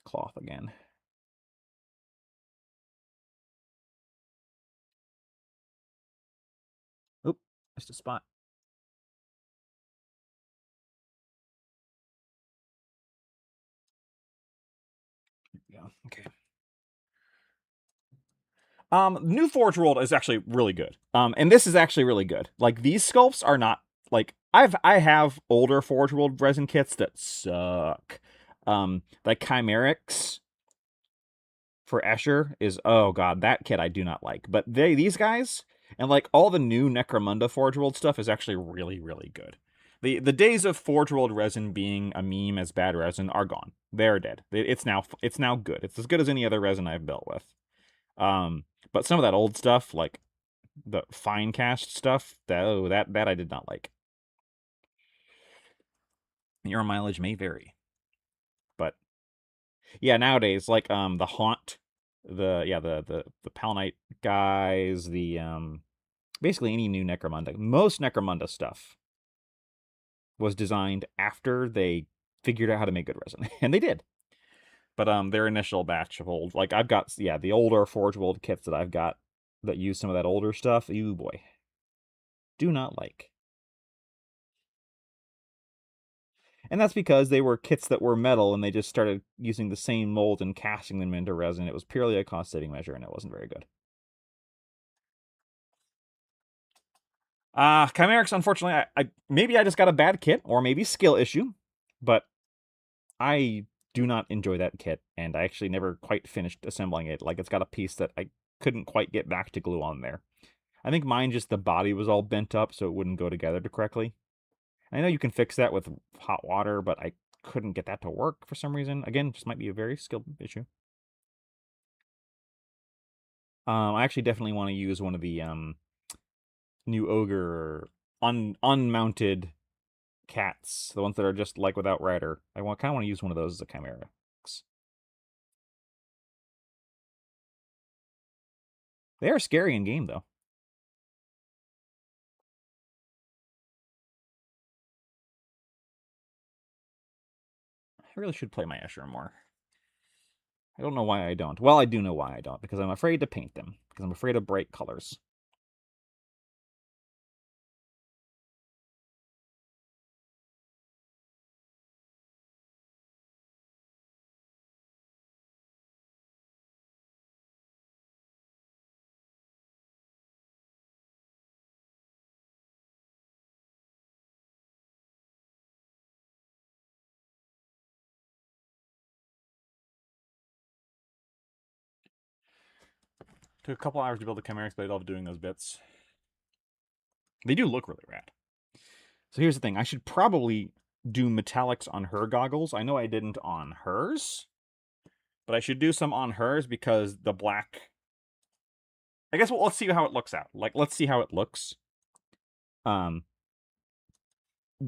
cloth again. Oop, missed a spot. Yeah, okay. New Forge World is actually really good. And this is actually really good. Like, these sculpts are not like I have older Forge World resin kits that suck. Like Chimerics for Escher is, oh god, that kit I do not like. But these guys and like all the new Necromunda Forge World stuff is actually really, really good. The days of Forge World resin being a meme as bad resin are gone. They're dead. It's now good. It's as good as any other resin I've built with. But some of that old stuff, like the fine cast stuff, that I did not like. Your mileage may vary, but yeah, nowadays like the Haunt, the Palnite guys, the basically any new Necromunda, most Necromunda stuff was designed after they figured out how to make good resin, and they did. But their initial batch of old, like I've got the older Forge World kits that I've got that use some of that older stuff. Ew boy, do not like. And that's because they were kits that were metal and they just started using the same mold and casting them into resin. It was purely a cost-saving measure and it wasn't very good. Chimerics, unfortunately, maybe I just got a bad kit or maybe skill issue, but I do not enjoy that kit and I actually never quite finished assembling it. Like, it's got a piece that I couldn't quite get back to glue on there. I think mine just the body was all bent up so it wouldn't go together correctly. I know you can fix that with hot water, but I couldn't get that to work for some reason. Again, just might be a very skill issue. I actually definitely want to use one of the new ogre unmounted cats, the ones that are just like without rider. I kind of want to use one of those as a chimera. They are scary in game, though. I really should play my Escher more. I don't know why I don't. Well, I do know why I don't, because I'm afraid to paint them, because I'm afraid of bright colors. Took a couple hours to build the Chimerics, but I love doing those bits. They do look really rad. So here's the thing. I should probably do metallics on her goggles. I know I didn't on hers, but I should do some on hers because the black... I guess let's see how it looks out. Like, let's see how it looks. But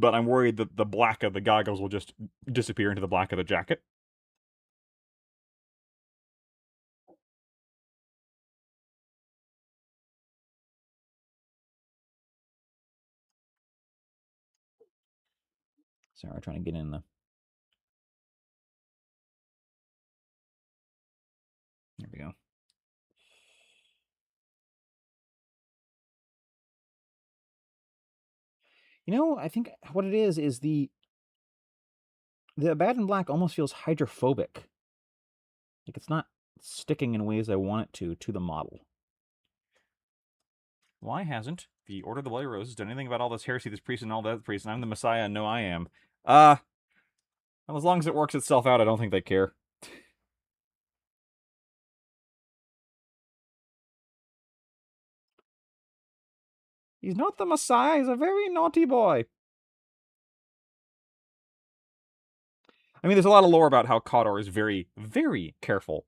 I'm worried that the black of the goggles will just disappear into the black of the jacket. Sorry, I'm trying to get in the... There we go. You know, I think what it is the Bad and Black almost feels hydrophobic. Like it's not sticking in ways I want it to the model. Why hasn't the Order of the Bloody Roses done anything about all this heresy, this priest and all that priest, and I'm the Messiah, and no, I am. Well, as long as it works itself out, I don't think they care. He's not the Messiah, he's a very naughty boy. I mean, there's a lot of lore about how Khador is very, very careful.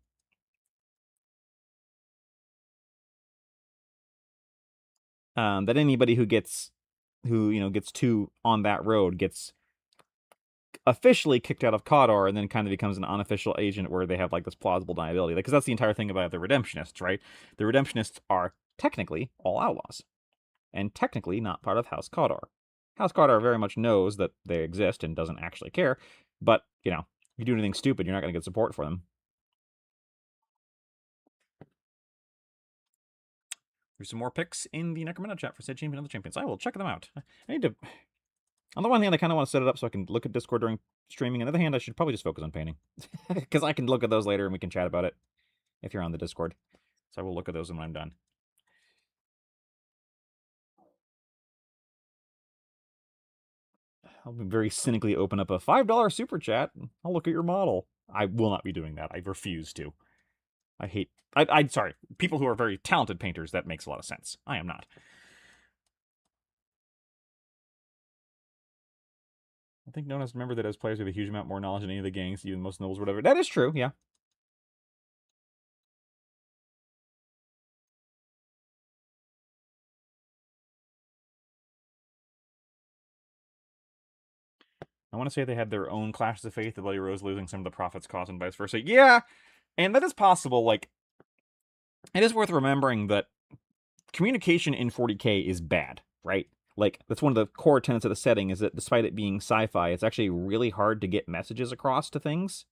That anybody who gets too on that road gets officially kicked out of Khador and then kind of becomes an unofficial agent where they have like this plausible deniability. Because that's the entire thing about the Redemptionists, right? The Redemptionists are technically all outlaws and technically not part of House Khador. House Khador very much knows that they exist and doesn't actually care, but, if you do anything stupid, you're not going to get support for them. There's some more picks in the Necromunda chat for said champion of the champions. I will check them out. I need to... On the one hand, I kind of want to set it up so I can look at Discord during streaming. On the other hand, I should probably just focus on painting. Because I can look at those later and we can chat about it if you're on the Discord. So I will look at those when I'm done. I'll very cynically open up a $5 super chat. I'll look at your model. I will not be doing that. I refuse to. I hate... sorry. People who are very talented painters, that makes a lot of sense. I am not. I think Nona's remembered that as players with a huge amount more knowledge than any of the gangs, even most nobles or whatever. That is true, yeah. I want to say they had their own clashes of faith, the Bloody Rose losing some of the Prophet's cause and vice versa. Yeah, and that is possible. Like, it is worth remembering that communication in 40k is bad, right? Like, that's one of the core tenets of the setting, is that despite it being sci-fi, it's actually really hard to get messages across to things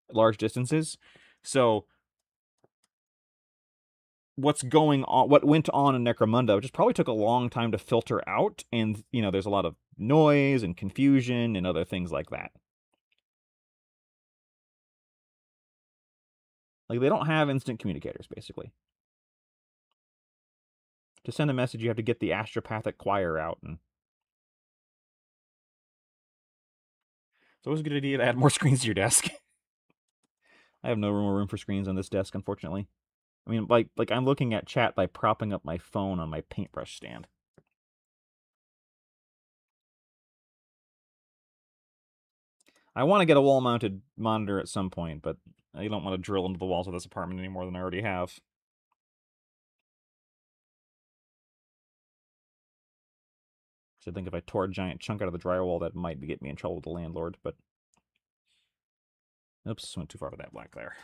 at large distances. So, what went on in Necromunda just probably took a long time to filter out, and, there's a lot of noise and confusion and other things like that. Like, they don't have instant communicators, basically. To send a message, you have to get the astropathic choir out. And it's always a good idea to add more screens to your desk. I have no more room for screens on this desk, unfortunately. I mean, like I'm looking at chat by propping up my phone on my paintbrush stand. I want to get a wall-mounted monitor at some point, but I don't want to drill into the walls of this apartment any more than I already have. So I think if I tore a giant chunk out of the drywall, that might get me in trouble with the landlord, but... Oops, went too far with that black there.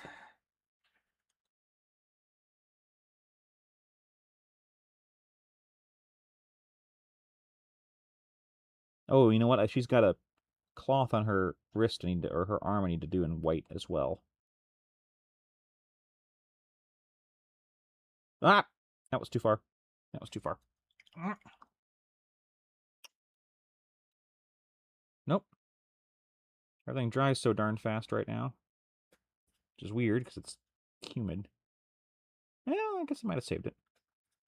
Oh, you know what? She's got a cloth on her wrist or her arm I need to do in white as well. Ah! That was too far. That was too far. Nope. Everything dries so darn fast right now. Which is weird because it's humid. Yeah, I guess I might have saved it.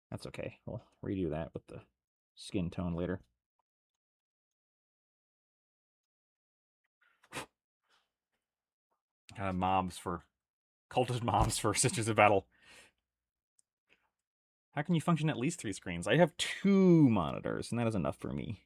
That's okay. We'll redo that with the skin tone later. Cultist mobs for Sisters of Battle. How can you function at least 3 screens? I have 2 monitors, and that is enough for me.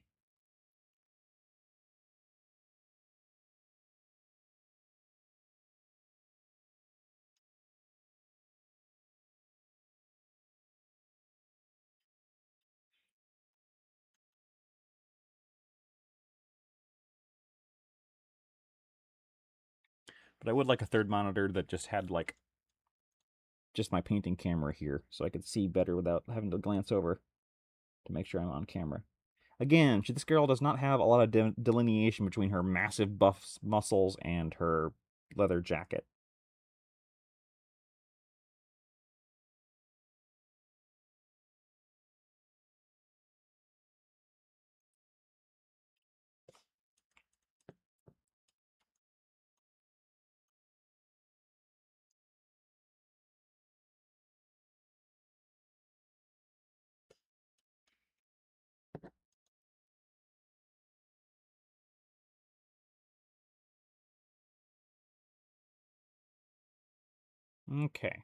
But I would like a third monitor that just had, like, just my painting camera here, so I could see better without having to glance over to make sure I'm on camera. Again, this girl does not have a lot of delineation between her massive buff muscles and her leather jacket. Okay.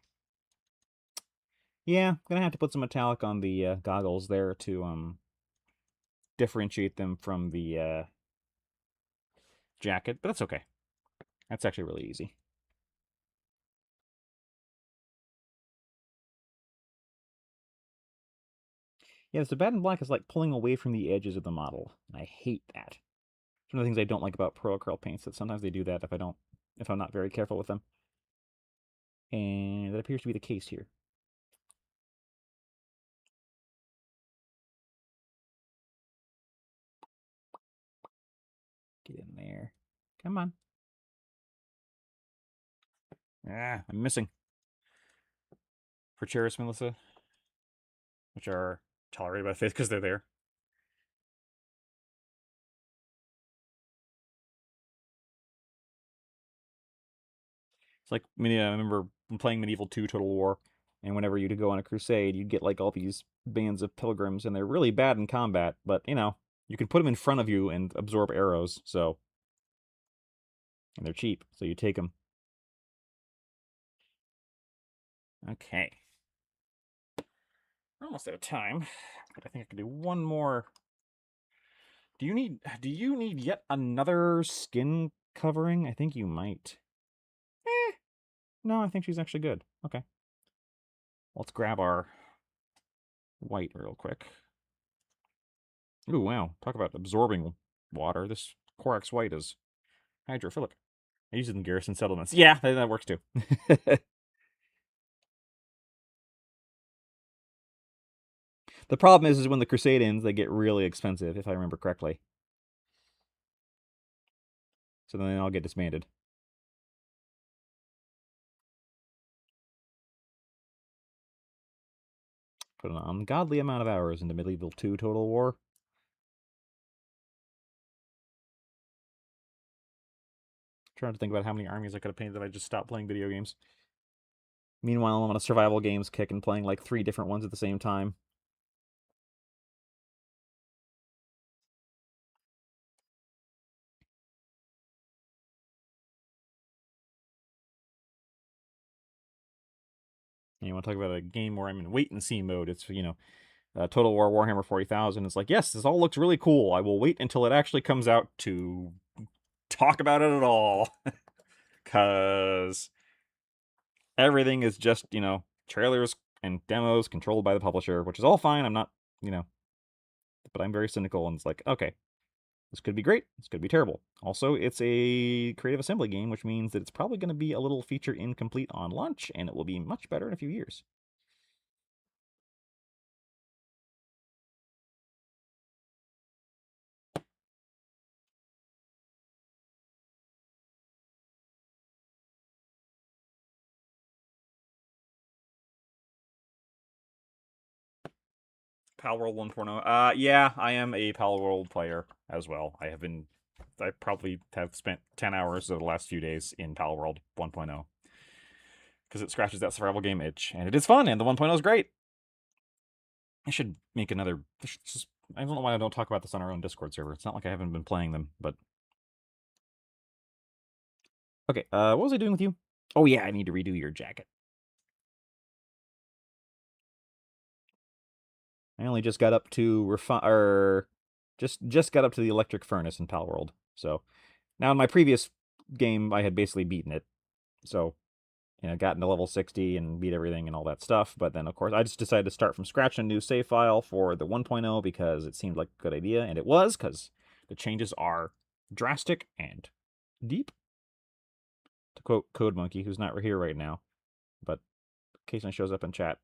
Yeah, gonna have to put some metallic on the goggles there to differentiate them from the jacket, but that's okay. That's actually really easy. Yeah, so bad and black is like pulling away from the edges of the model, and I hate that. It's one of the things I don't like about Pro Acrylic paints, that sometimes they do that if I'm not very careful with them. And that appears to be the case here. Get in there. Come on. Ah, I'm missing. For Cheris, Melissa, which are tolerated by faith because they're there. It's like, I remember playing Medieval 2 Total War, and whenever you'd go on a crusade, you'd get like all these bands of pilgrims, and they're really bad in combat, but you can put them in front of you and absorb arrows, so. And they're cheap, so you take them. Okay. We're almost out of time, but I think I can do one more. Do you need yet another skin covering? I think you might. No, I think she's actually good. Okay. Let's grab our white real quick. Ooh, wow. Talk about absorbing water. This Corax white is hydrophilic. I use it in garrison settlements. Yeah, that works too. The problem is when the crusade ends, they get really expensive, if I remember correctly. So then I'll get disbanded. Put an ungodly amount of hours into Medieval 2 Total War. Trying to think about how many armies I could have painted that I just stopped playing video games. Meanwhile, I'm on a survival games kick and playing like 3 different ones at the same time. And you want to talk about a game where I'm in wait and see mode? It's Total War Warhammer 40,000. It's like, yes, this all looks really cool. I will wait until it actually comes out to talk about it at all, because everything is just trailers and demos controlled by the publisher, which is all fine. I'm not but I'm very cynical, and it's like, okay, this could be great, this could be terrible. Also, it's a creative assembly game, which means that it's probably going to be a little feature incomplete on launch, and it will be much better in a few years. Palworld 1.0. Yeah, I am a Palworld player as well. I probably have spent 10 hours of the last few days in Palworld 1.0. Because it scratches that survival game itch. And it is fun, and the 1.0 is great. I should make another... I don't know why I don't talk about this on our own Discord server. It's not like I haven't been playing them, but... Okay, what was I doing with you? Oh yeah, I need to redo your jacket. I only just got up to just got up to the electric furnace in Palworld. So now in my previous game, I had basically beaten it. So, gotten to level 60 and beat everything and all that stuff. But then, of course, I just decided to start from scratch a new save file for the 1.0 because it seemed like a good idea, and it was, because the changes are drastic and deep. To quote Code Monkey, who's not here right now, but occasionally shows up in chat.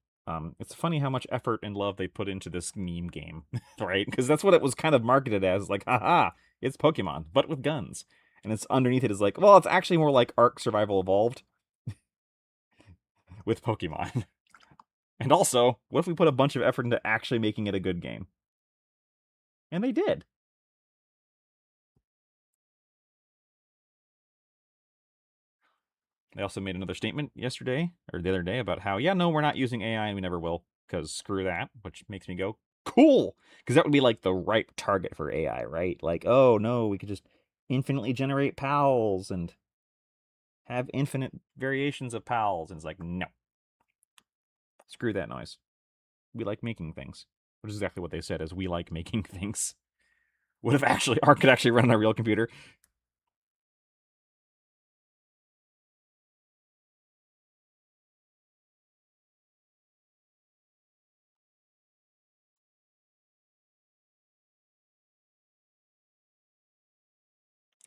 It's funny how much effort and love they put into this meme game, right? Because that's what it was kind of marketed as, like, haha, it's Pokemon, but with guns. And it's underneath it is like, well, it's actually more like Ark Survival Evolved with Pokemon. And also, what if we put a bunch of effort into actually making it a good game? And they did. They also made another statement yesterday, or the other day, about how, yeah, no, we're not using AI and we never will, because screw that, which makes me go, cool! Because that would be like the right target for AI, right? Like, oh no, we could just infinitely generate pals and have infinite variations of pals. And it's like, no. Screw that noise. We like making things. Which is exactly what they said, is we like making things. What if actually Ark could actually run on a real computer?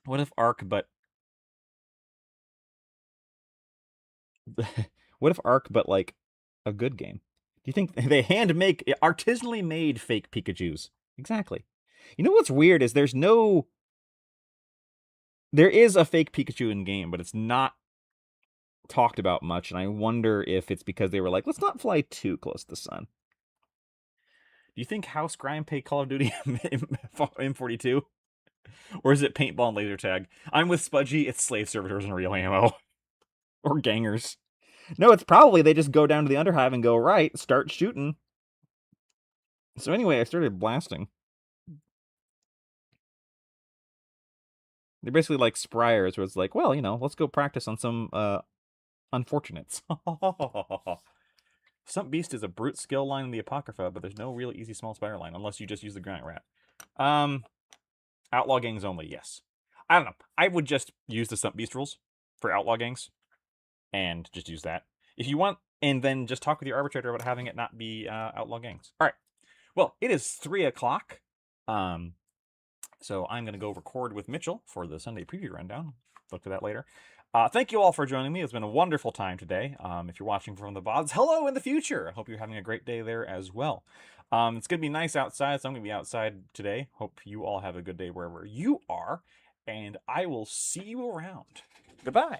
What if Ark, but... what if Ark, but like a good game? Do you think they hand make artisanally made fake Pikachus? Exactly. You know what's weird is there is a fake Pikachu in game, but it's not talked about much, and I wonder if it's because they were like, let's not fly too close to the sun. Do you think House Grime pay Call of Duty M42? Or is it paintball and laser tag? I'm with Spudgy, it's slave servitors and real ammo. Or gangers. No, it's probably they just go down to the Underhive and go, right, start shooting. So anyway, I started blasting. They're basically like Spryers, where it's like, well, let's go practice on some unfortunates. Stump Beast is a brute skill line in the Apocrypha, but there's no real easy small spider line, unless you just use the Giant Rat. Outlaw gangs only, yes. I don't know. I would just use the Stump Beast rules for outlaw gangs, and just use that. If you want, and then just talk with your arbitrator about having it not be outlaw gangs. All right. Well, it is 3 o'clock. So I'm going to go record with Mitchell for the Sunday preview rundown. Look for that later. Thank you all for joining me. It's been a wonderful time today. If you're watching from the VODs, hello in the future. I hope you're having a great day there as well. It's going to be nice outside, so I'm going to be outside today. Hope you all have a good day wherever you are, and I will see you around. Goodbye.